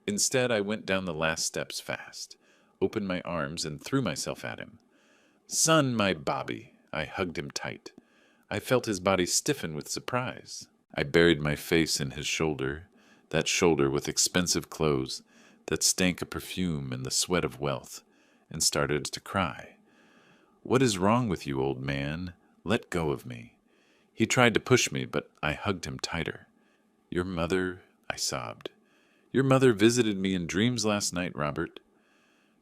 Instead, I went down the last steps fast, opened my arms, and threw myself at him. Son, my Bobby! I hugged him tight. I felt his body stiffen with surprise. I buried my face in his shoulder, that shoulder with expensive clothes that stank of perfume and the sweat of wealth, and started to cry. What is wrong with you, old man? Let go of me. He tried to push me, but I hugged him tighter. Your mother, I sobbed. Your mother visited me in dreams last night, Robert.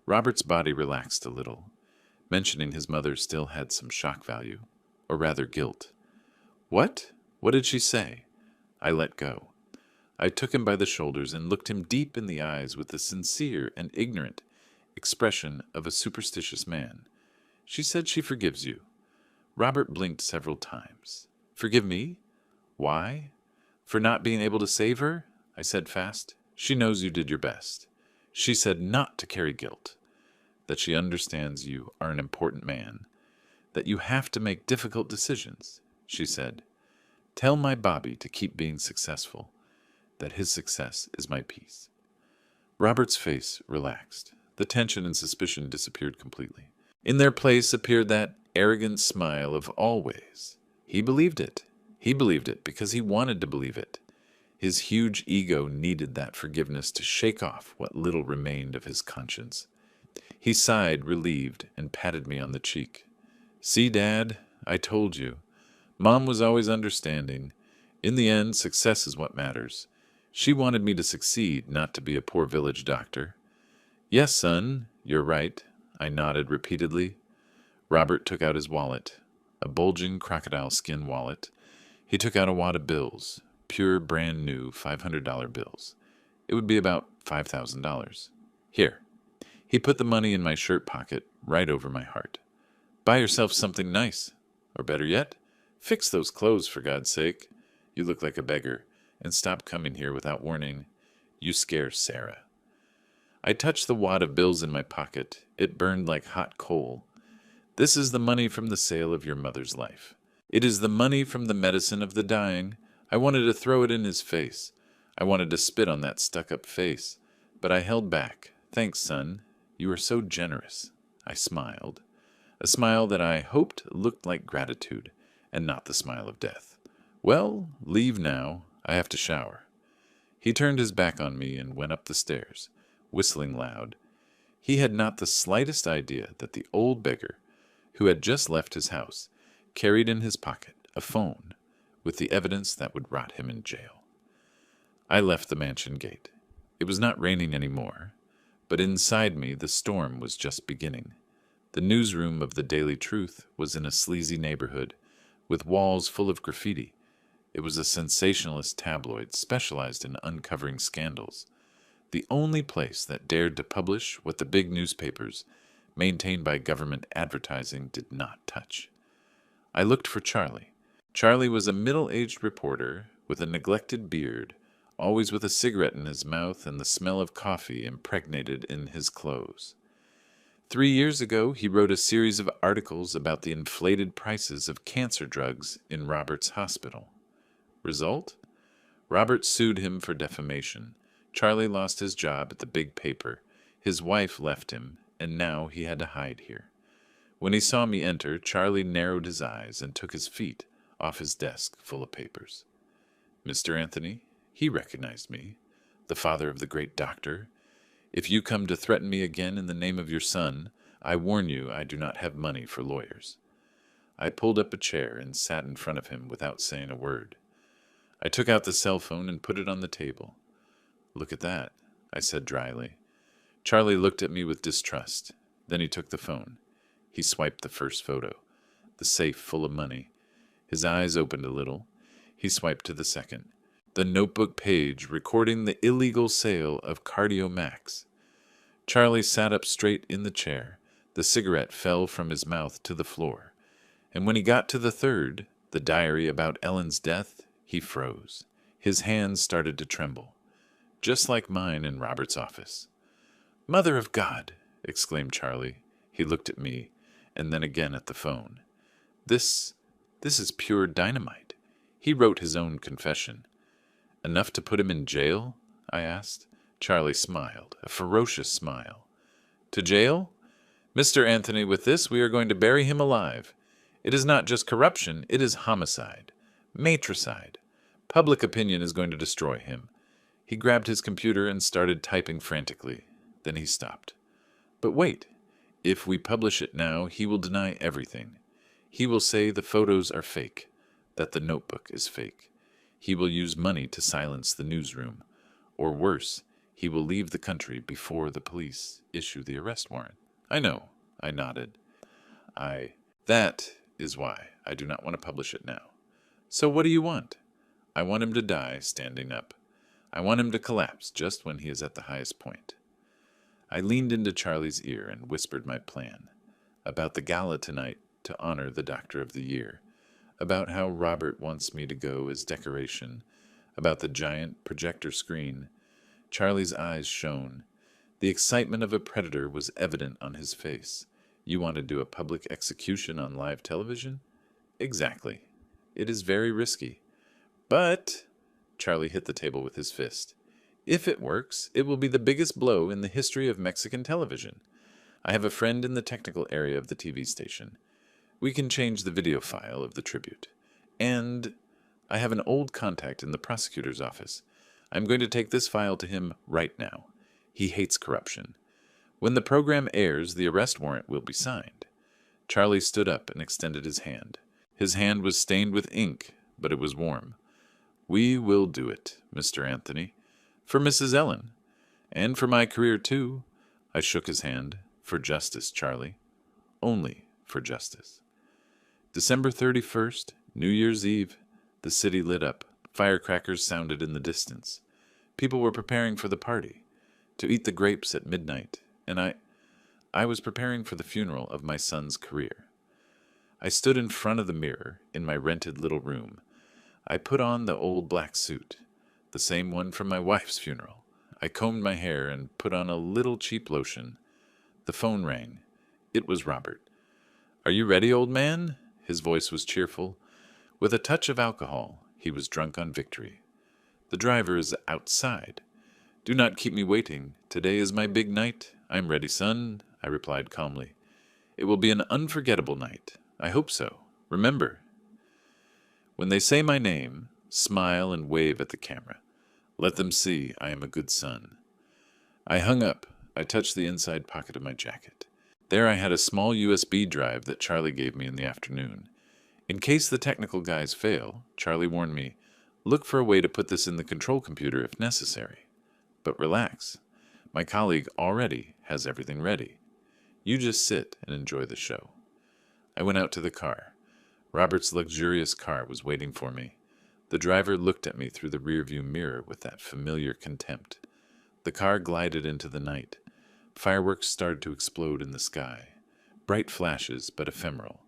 Robert's body relaxed a little. Mentioning his mother still had some shock value, or rather guilt. What? What did she say? I let go. I took him by the shoulders and looked him deep in the eyes with the sincere and ignorant expression of a superstitious man. She said she forgives you. Robert blinked several times. Forgive me? Why? For not being able to save her? I said fast. She knows you did your best. She said not to carry guilt, that she understands you are an important man, that you have to make difficult decisions. She said, tell my Bobby to keep being successful, that his success is my peace. Robert's face relaxed. The tension and suspicion disappeared completely. In their place appeared that arrogant smile of always. He believed it. He believed it because he wanted to believe it. His huge ego needed that forgiveness to shake off what little remained of his conscience. He sighed, relieved, and patted me on the cheek. See, Dad, I told you. Mom was always understanding. In the end, success is what matters. She wanted me to succeed, not to be a poor village doctor. Yes, son, you're right, I nodded repeatedly. Robert took out his wallet, a bulging crocodile skin wallet. He took out a wad of bills, pure brand new $500 bills. It would be about $5,000. Here. He put the money in my shirt pocket, right over my heart. Buy yourself something nice. Or better yet, fix those clothes for God's sake. You look like a beggar, and stop coming here without warning. You scare Sarah. I touched the wad of bills in my pocket. It burned like hot coal. This is the money from the sale of your mother's life. It is the money from the medicine of the dying. I wanted to throw it in his face. I wanted to spit on that stuck-up face. But I held back. Thanks, son. You are so generous. I smiled. A smile that I hoped looked like gratitude, and not the smile of death. Well, leave now. I have to shower. He turned his back on me and went up the stairs, whistling loud. He had not the slightest idea that the old beggar, who had just left his house, carried in his pocket a phone with the evidence that would rot him in jail. I left the mansion gate. It was not raining any more, but inside me the storm was just beginning. The newsroom of the Daily Truth was in a sleazy neighborhood, with walls full of graffiti. It was a sensationalist tabloid specialized in uncovering scandals, the only place that dared to publish what the big newspapers, maintained by government advertising, did not touch. I looked for Charlie. Charlie was a middle-aged reporter with a neglected beard, always with a cigarette in his mouth and the smell of coffee impregnated in his clothes. 3 years ago, he wrote a series of articles about the inflated prices of cancer drugs in Robert's hospital. Result? Robert sued him for defamation. Charlie lost his job at the big paper. His wife left him, and now he had to hide here. When he saw me enter, Charlie narrowed his eyes and took his feet off his desk full of papers. Mr. Anthony, he recognized me, the father of the great doctor. If you come to threaten me again in the name of your son, I warn you I do not have money for lawyers. I pulled up a chair and sat in front of him without saying a word. I took out the cell phone and put it on the table. Look at that, I said dryly. Charlie looked at me with distrust. Then he took the phone. He swiped the first photo, the safe full of money. His eyes opened a little. He swiped to the second, the notebook page recording the illegal sale of CardioMax. Charlie sat up straight in the chair. The cigarette fell from his mouth to the floor. And when he got to the third, the diary about Ellen's death, he froze. His hands started to tremble, just like mine in Robert's office. Mother of God, exclaimed Charlie. He looked at me, and then again at the phone. This is pure dynamite. He wrote his own confession. Enough to put him in jail? I asked. Charlie smiled, a ferocious smile. To jail? Mr. Anthony, with this we are going to bury him alive. It is not just corruption, it is homicide. Matricide. Public opinion is going to destroy him. He grabbed his computer and started typing frantically. Then he stopped. But wait. If we publish it now, he will deny everything. He will say the photos are fake, that the notebook is fake. He will use money to silence the newsroom. Or worse, he will leave the country before the police issue the arrest warrant. I know, I nodded. That is why I do not want to publish it now. So what do you want? I want him to die standing up. I want him to collapse just when he is at the highest point. I leaned into Charlie's ear and whispered my plan. About the gala tonight to honor the Doctor of the Year. about how Robert wants me to go as decoration, about the giant projector screen. Charlie's eyes shone. The excitement of a predator was evident on his face. You want to do a public execution on live television? Exactly. It is very risky. But, Charlie hit the table with his fist, if it works, it will be the biggest blow in the history of Mexican television. I have a friend in the technical area of the TV station. We can change the video file of the tribute. And I have an old contact in the prosecutor's office. I'm going to take this file to him right now. He hates corruption. When the program airs, the arrest warrant will be signed. Charlie stood up and extended his hand. His hand was stained with ink, but it was warm. We will do it, Mr. Anthony. For Mrs. Ellen. And for my career, too. I shook his hand. For justice, Charlie. Only for justice. December 31st, New Year's Eve. The city lit up. Firecrackers sounded in the distance. People were preparing for the party. To eat the grapes at midnight. And I was preparing for the funeral of my son's career. I stood in front of the mirror in my rented little room. I put on the old black suit, the same one from my wife's funeral. I combed my hair and put on a little cheap lotion. The phone rang. It was Robert. Are you ready, old man? His voice was cheerful. With a touch of alcohol, he was drunk on victory. The driver is outside. Do not keep me waiting. Today is my big night. I'm ready, son, I replied calmly. It will be an unforgettable night. I hope so. Remember. When they say my name, smile and wave at the camera. Let them see I am a good son. I hung up. I touched the inside pocket of my jacket. There I had a small USB drive that Charlie gave me in the afternoon. In case the technical guys fail, Charlie warned me, look for a way to put this in the control computer if necessary. But relax. My colleague already has everything ready. You just sit and enjoy the show. I went out to the car. Robert's luxurious car was waiting for me. The driver looked at me through the rearview mirror with that familiar contempt. The car glided into the night. Fireworks started to explode in the sky. Bright flashes, but ephemeral.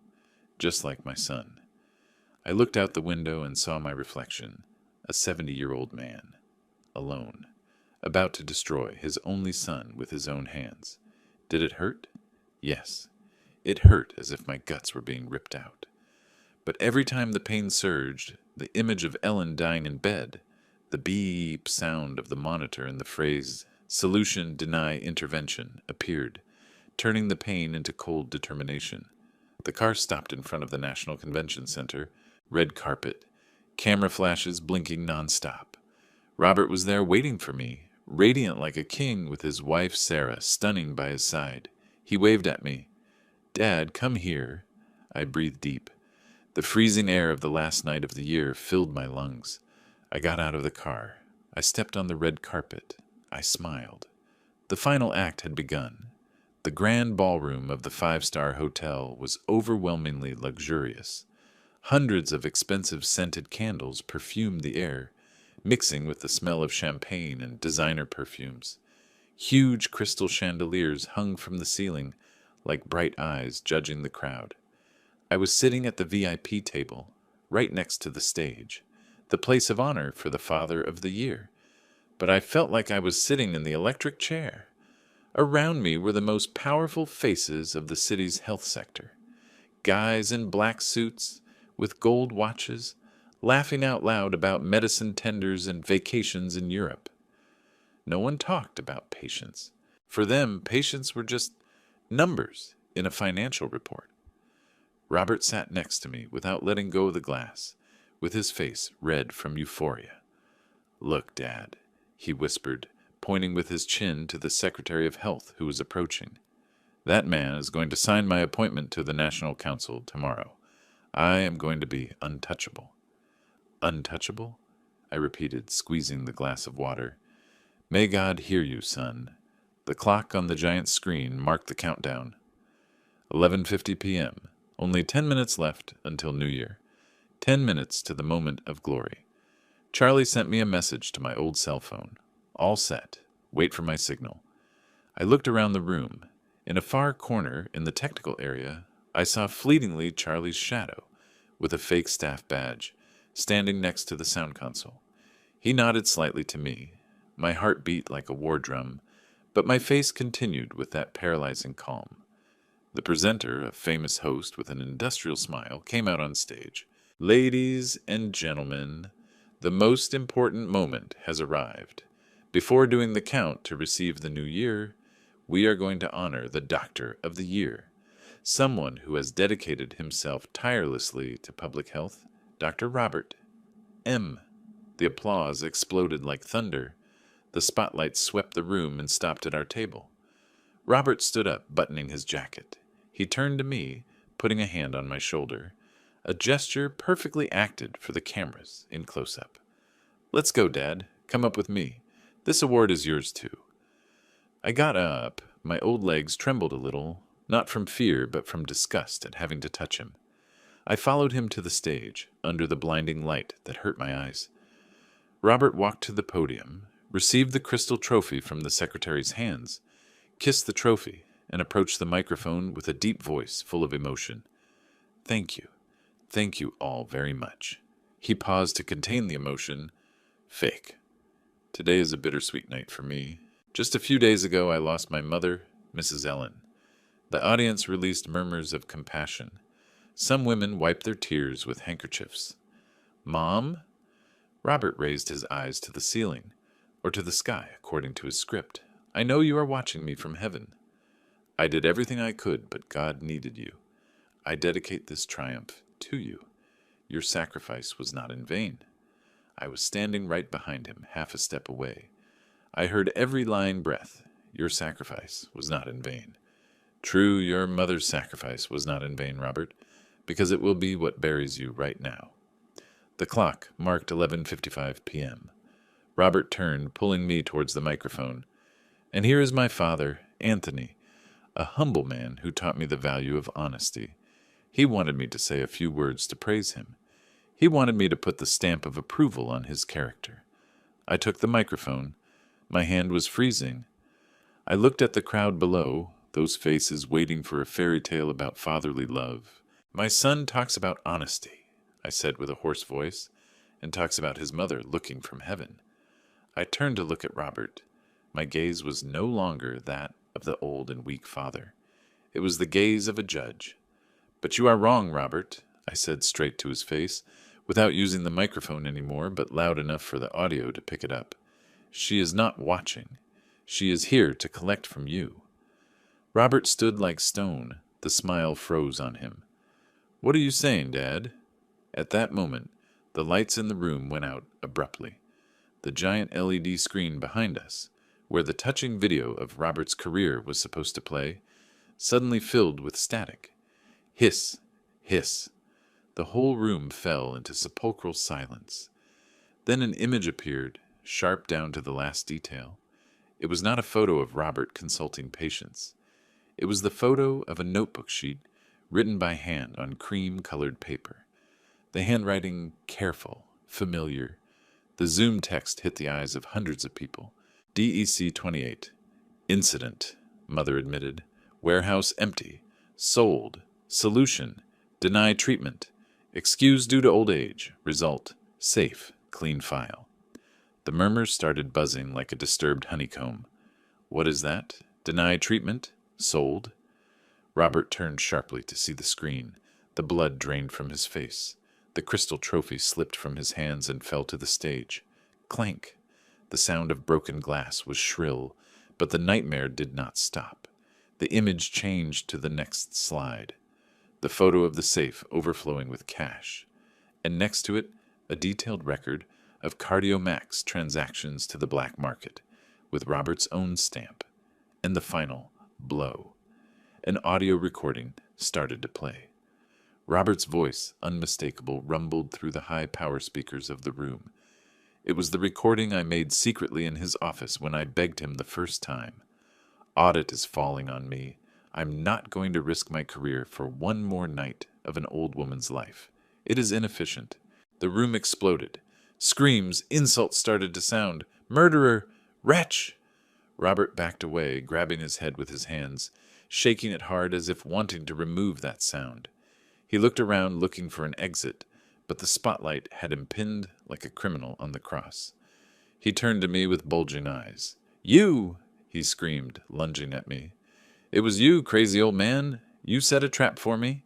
Just like my son. I looked out the window and saw my reflection. A 70-year-old man. Alone. About to destroy his only son with his own hands. Did it hurt? Yes. It hurt as if my guts were being ripped out. But every time the pain surged, the image of Ellen dying in bed, the beep sound of the monitor and the phrase, "Solution, deny, intervention," appeared, turning the pain into cold determination. The car stopped in front of the National Convention Center, red carpet, camera flashes blinking nonstop. Robert was there waiting for me, radiant like a king with his wife Sarah stunning by his side. He waved at me. Dad, come here. I breathed deep. The freezing air of the last night of the year filled my lungs. I got out of the car. I stepped on the red carpet. I smiled. The final act had begun. The grand ballroom of the five-star hotel was overwhelmingly luxurious. Hundreds of expensive scented candles perfumed the air, mixing with the smell of champagne and designer perfumes. Huge crystal chandeliers hung from the ceiling, like bright eyes judging the crowd. I was sitting at the VIP table, right next to the stage, the place of honor for the Father of the Year. But I felt like I was sitting in the electric chair. Around me were the most powerful faces of the city's health sector. Guys in black suits, with gold watches, laughing out loud about medicine tenders and vacations in Europe. No one talked about patients. For them, patients were just numbers in a financial report. Robert sat next to me without letting go of the glass, with his face red from euphoria. "Look, Dad," he whispered, pointing with his chin to the Secretary of Health who was approaching. "That man is going to sign my appointment to the National Council tomorrow. I am going to be untouchable." "Untouchable?" I repeated, squeezing the glass of water. "May God hear you, son." The clock on the giant screen marked the countdown. 11:50 p.m. Only 10 minutes left until New Year. 10 minutes to the moment of glory. Charlie sent me a message to my old cell phone. All set. Wait for my signal. I looked around the room. In a far corner in the technical area, I saw fleetingly Charlie's shadow, with a fake staff badge, standing next to the sound console. He nodded slightly to me. My heart beat like a war drum, but my face continued with that paralyzing calm. The presenter, a famous host with an industrial smile, came out on stage. Ladies and gentlemen, the most important moment has arrived. Before doing the count to receive the new year, we are going to honor the Doctor of the Year, someone who has dedicated himself tirelessly to public health, Dr. Robert M. The applause exploded like thunder. The spotlight swept the room and stopped at our table. Robert stood up, buttoning his jacket. He turned to me, putting a hand on my shoulder, a gesture perfectly acted for the cameras in close-up. "Let's go, Dad. Come up with me. This award is yours, too." I got up. My old legs trembled a little, not from fear, but from disgust at having to touch him. I followed him to the stage, under the blinding light that hurt my eyes. Robert walked to the podium, received the crystal trophy from the secretary's hands, kissed the trophy, and approached the microphone with a deep voice full of emotion. "Thank you. Thank you all very much." He paused to contain the emotion. Fake. Today is a bittersweet night for me. Just a few days ago, I lost my mother, Mrs. Ellen. The audience released murmurs of compassion. Some women wiped their tears with handkerchiefs. "Mom?" Robert raised his eyes to the ceiling, or to the sky, according to his script. "I know you are watching me from heaven. I did everything I could, but God needed you. I dedicate this triumph to you. Your sacrifice was not in vain." I was standing right behind him, half a step away. I heard every lying breath. Your sacrifice was not in vain. True, your mother's sacrifice was not in vain, Robert, because it will be what buries you right now. The clock marked 11:55 p.m. Robert turned, pulling me towards the microphone. "And here is my father, Anthony, a humble man who taught me the value of honesty. He wanted me to say a few words to praise him. He wanted me to put the stamp of approval on his character." I took the microphone. My hand was freezing. I looked at the crowd below, those faces waiting for a fairy tale about fatherly love. "My son talks about honesty," I said with a hoarse voice, "and talks about his mother looking from heaven." I turned to look at Robert. My gaze was no longer that of the old and weak father. It was the gaze of a judge. "But you are wrong, Robert," I said straight to his face, without using the microphone anymore, but loud enough for the audio to pick it up. "She is not watching. She is here to collect from you." Robert stood like stone. The smile froze on him. "What are you saying, Dad?" At that moment, the lights in the room went out abruptly. The giant LED screen behind us, where the touching video of Robert's career was supposed to play, suddenly filled with static. Hiss, hiss. The whole room fell into sepulchral silence. Then an image appeared, sharp down to the last detail. It was not a photo of Robert consulting patients. It was the photo of a notebook sheet written by hand on cream-colored paper. The handwriting careful, familiar. The zoom text hit the eyes of hundreds of people. DEC 28. Incident, Mother admitted. Warehouse empty. Sold. Solution. Deny treatment. Excused due to old age. Result. Safe. Clean file. The murmurs started buzzing like a disturbed honeycomb. What is that? Deny treatment? Sold? Robert turned sharply to see the screen. The blood drained from his face. The crystal trophy slipped from his hands and fell to the stage. Clank. The sound of broken glass was shrill, but the nightmare did not stop. The image changed to the next slide. The photo of the safe overflowing with cash. And next to it, a detailed record of CardioMax transactions to the black market, with Robert's own stamp. And the final blow. An audio recording started to play. Robert's voice, unmistakable, rumbled through the high power speakers of the room. It was the recording I made secretly in his office when I begged him the first time. Audit is falling on me. I'm not going to risk my career for one more night of an old woman's life. It is inefficient. The room exploded. Screams, insults started to sound. Murderer! Wretch! Robert backed away, grabbing his head with his hands, shaking it hard as if wanting to remove that sound. He looked around looking for an exit, but the spotlight had him pinned like a criminal on the cross. He turned to me with bulging eyes. "You!" he screamed, lunging at me. "It was you, crazy old man. You set a trap for me."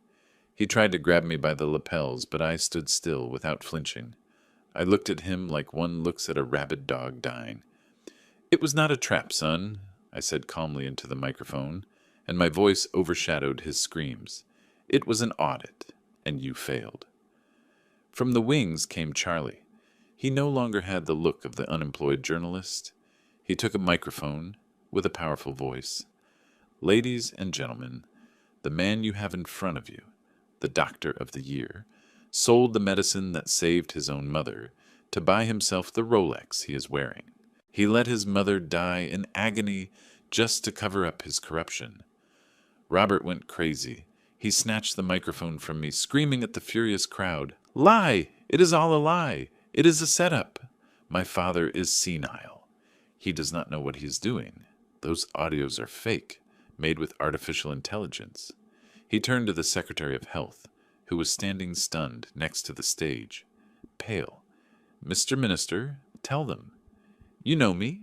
He tried to grab me by the lapels, but I stood still without flinching. I looked at him like one looks at a rabid dog dying. "It was not a trap, son," I said calmly into the microphone, and my voice overshadowed his screams. "It was an audit, and you failed." From the wings came Charlie. He no longer had the look of the unemployed journalist. He took a microphone with a powerful voice. "Ladies and gentlemen, the man you have in front of you, the Doctor of the Year, sold the medicine that saved his own mother to buy himself the Rolex he is wearing. He let his mother die in agony just to cover up his corruption." Robert went crazy. He snatched the microphone from me, screaming at the furious crowd, "Lie! It is all a lie! It is a setup! My father is senile. He does not know what he is doing. Those audios are fake, made with artificial intelligence." He turned to the Secretary of Health, who was standing stunned next to the stage, pale. "Mr. Minister, tell them. You know me.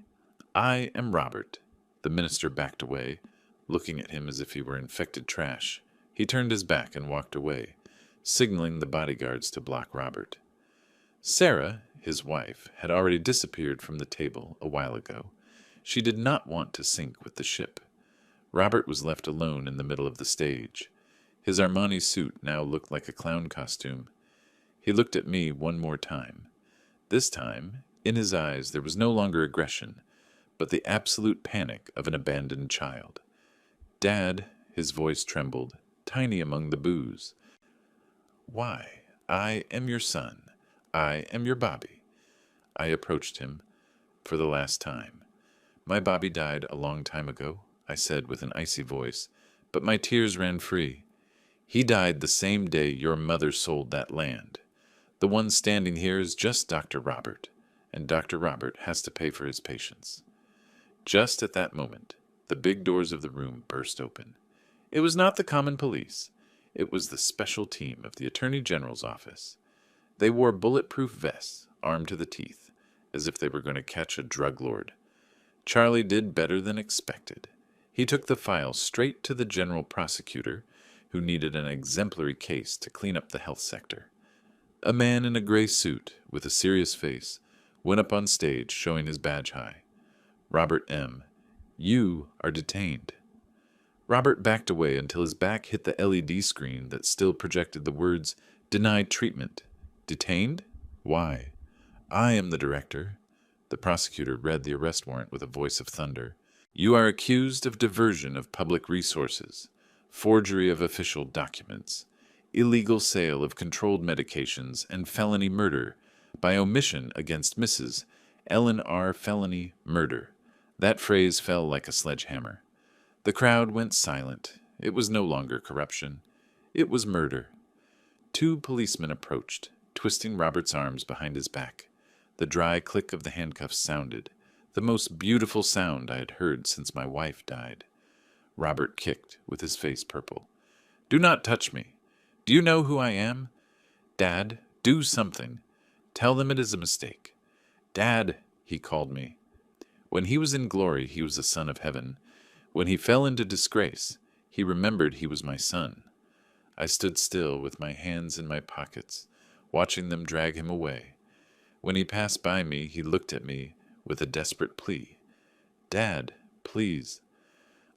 I am Robert." The minister backed away, looking at him as if he were infected trash. He turned his back and walked away, signaling the bodyguards to block Robert. Sarah, his wife, had already disappeared from the table a while ago. She did not want to sink with the ship. Robert was left alone in the middle of the stage. His Armani suit now looked like a clown costume. He looked at me one more time. This time, in his eyes, there was no longer aggression, but the absolute panic of an abandoned child. "Dad," his voice trembled, tiny among the boos. "Why, I am your son. I am your Bobby." I approached him for the last time. "My Bobby died a long time ago," I said with an icy voice, but my tears ran free. "He died the same day your mother sold that land. The one standing here is just Dr. Robert, and Dr. Robert has to pay for his patients." Just at that moment, the big doors of the room burst open. It was not the common police. It was the special team of the Attorney General's office. They wore bulletproof vests, armed to the teeth, as if they were going to catch a drug lord. Charlie did better than expected. He took the file straight to the general prosecutor, who needed an exemplary case to clean up the health sector. A man in a gray suit, with a serious face, went up on stage showing his badge high. "Robert M., you are detained." Robert backed away until his back hit the LED screen that still projected the words, "Denied treatment." "Detained? Why?" "I am the director." The prosecutor read the arrest warrant with a voice of thunder. "You are accused of diversion of public resources, forgery of official documents, illegal sale of controlled medications, and felony murder by omission against Mrs. Ellen R. Felony murder." That phrase fell like a sledgehammer. The crowd went silent. It was no longer corruption. It was murder. Two policemen approached, twisting Robert's arms behind his back. The dry click of the handcuffs sounded, the most beautiful sound I had heard since my wife died. Robert kicked, with his face purple. "Do not touch me. Do you know who I am? Dad, do something. Tell them it is a mistake. Dad," he called me. When he was in glory, he was a son of heaven. When he fell into disgrace, he remembered he was my son. I stood still with my hands in my pockets, watching them drag him away. When he passed by me, he looked at me with a desperate plea. "Dad, please."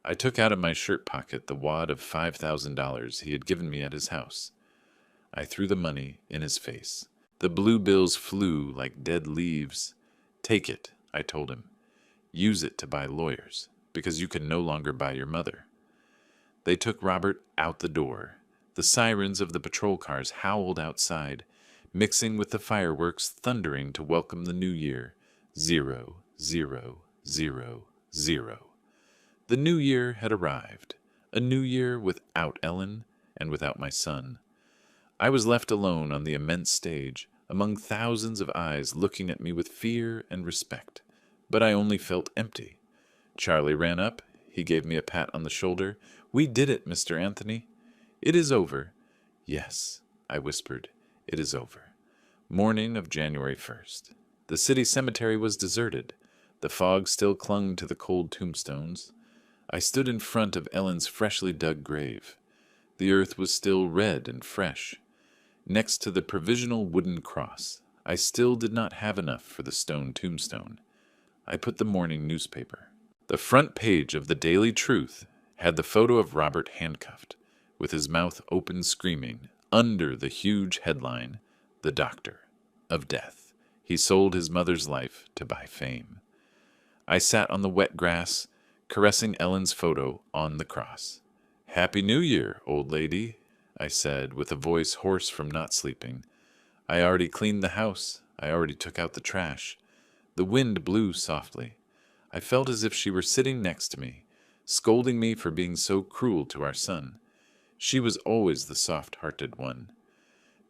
I took out of my shirt pocket the wad of $5,000 he had given me at his house. I threw the money in his face. The blue bills flew like dead leaves. "Take it," I told him. "Use it to buy lawyers, because you can no longer buy your mother." They took Robert out the door. The sirens of the patrol cars howled outside, mixing with the fireworks thundering to welcome the new year. 0, 0, 0, 0. The new year had arrived, a new year without Ellen and without my son. I was left alone on the immense stage, among thousands of eyes looking at me with fear and respect. But I only felt empty. Charlie ran up. He gave me a pat on the shoulder. "We did it, Mr. Anthony. It is over. Yes, I whispered, it is over. Morning of January 1st. The city cemetery was deserted. The fog still clung to the cold tombstones. I stood in front of Ellen's freshly dug grave. The earth was still red and fresh. Next to the provisional wooden cross, I still did not have enough for the stone tombstone. I put the morning newspaper. The front page of the Daily Truth had the photo of Robert handcuffed, with his mouth open screaming, under the huge headline, "The Doctor of Death. He sold his mother's life to buy fame." I sat on the wet grass, caressing Ellen's photo on the cross. "Happy New Year, old lady," I said, with a voice hoarse from not sleeping. I already cleaned the house. I already took out the trash. The wind blew softly. I felt as if she were sitting next to me, scolding me for being so cruel to our son. She was always the soft-hearted one.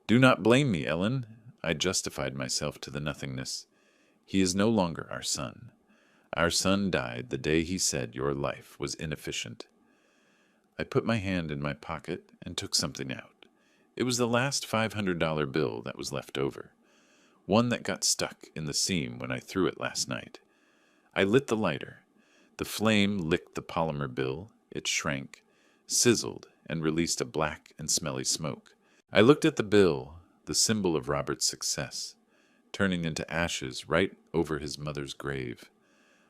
"Do not blame me, Ellen," I justified myself to the nothingness. "He is no longer our son. Our son died the day he said your life was inefficient." I put my hand in my pocket and took something out. It was the last $500 bill that was left over, one that got stuck in the seam when I threw it last night. I lit the lighter. The flame licked the polymer bill. It shrank, sizzled, and released a black and smelly smoke. I looked at the bill, the symbol of Robert's success, turning into ashes right over his mother's grave.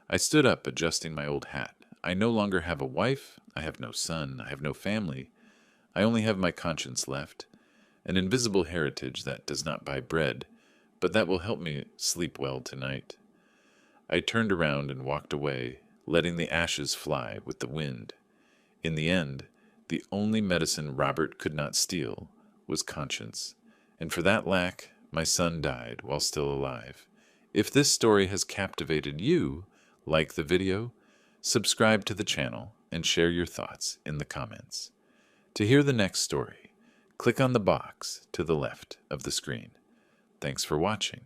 I stood up, adjusting my old hat. I no longer have a wife. I have no son. I have no family. I only have my conscience left, an invisible heritage that does not buy bread, but that will help me sleep well tonight. I turned around and walked away, letting the ashes fly with the wind. In the end, the only medicine Robert could not steal was conscience, and for that lack, my son died while still alive. If this story has captivated you, like the video, subscribe to the channel, and share your thoughts in the comments. To hear the next story, click on the box to the left of the screen. Thanks for watching.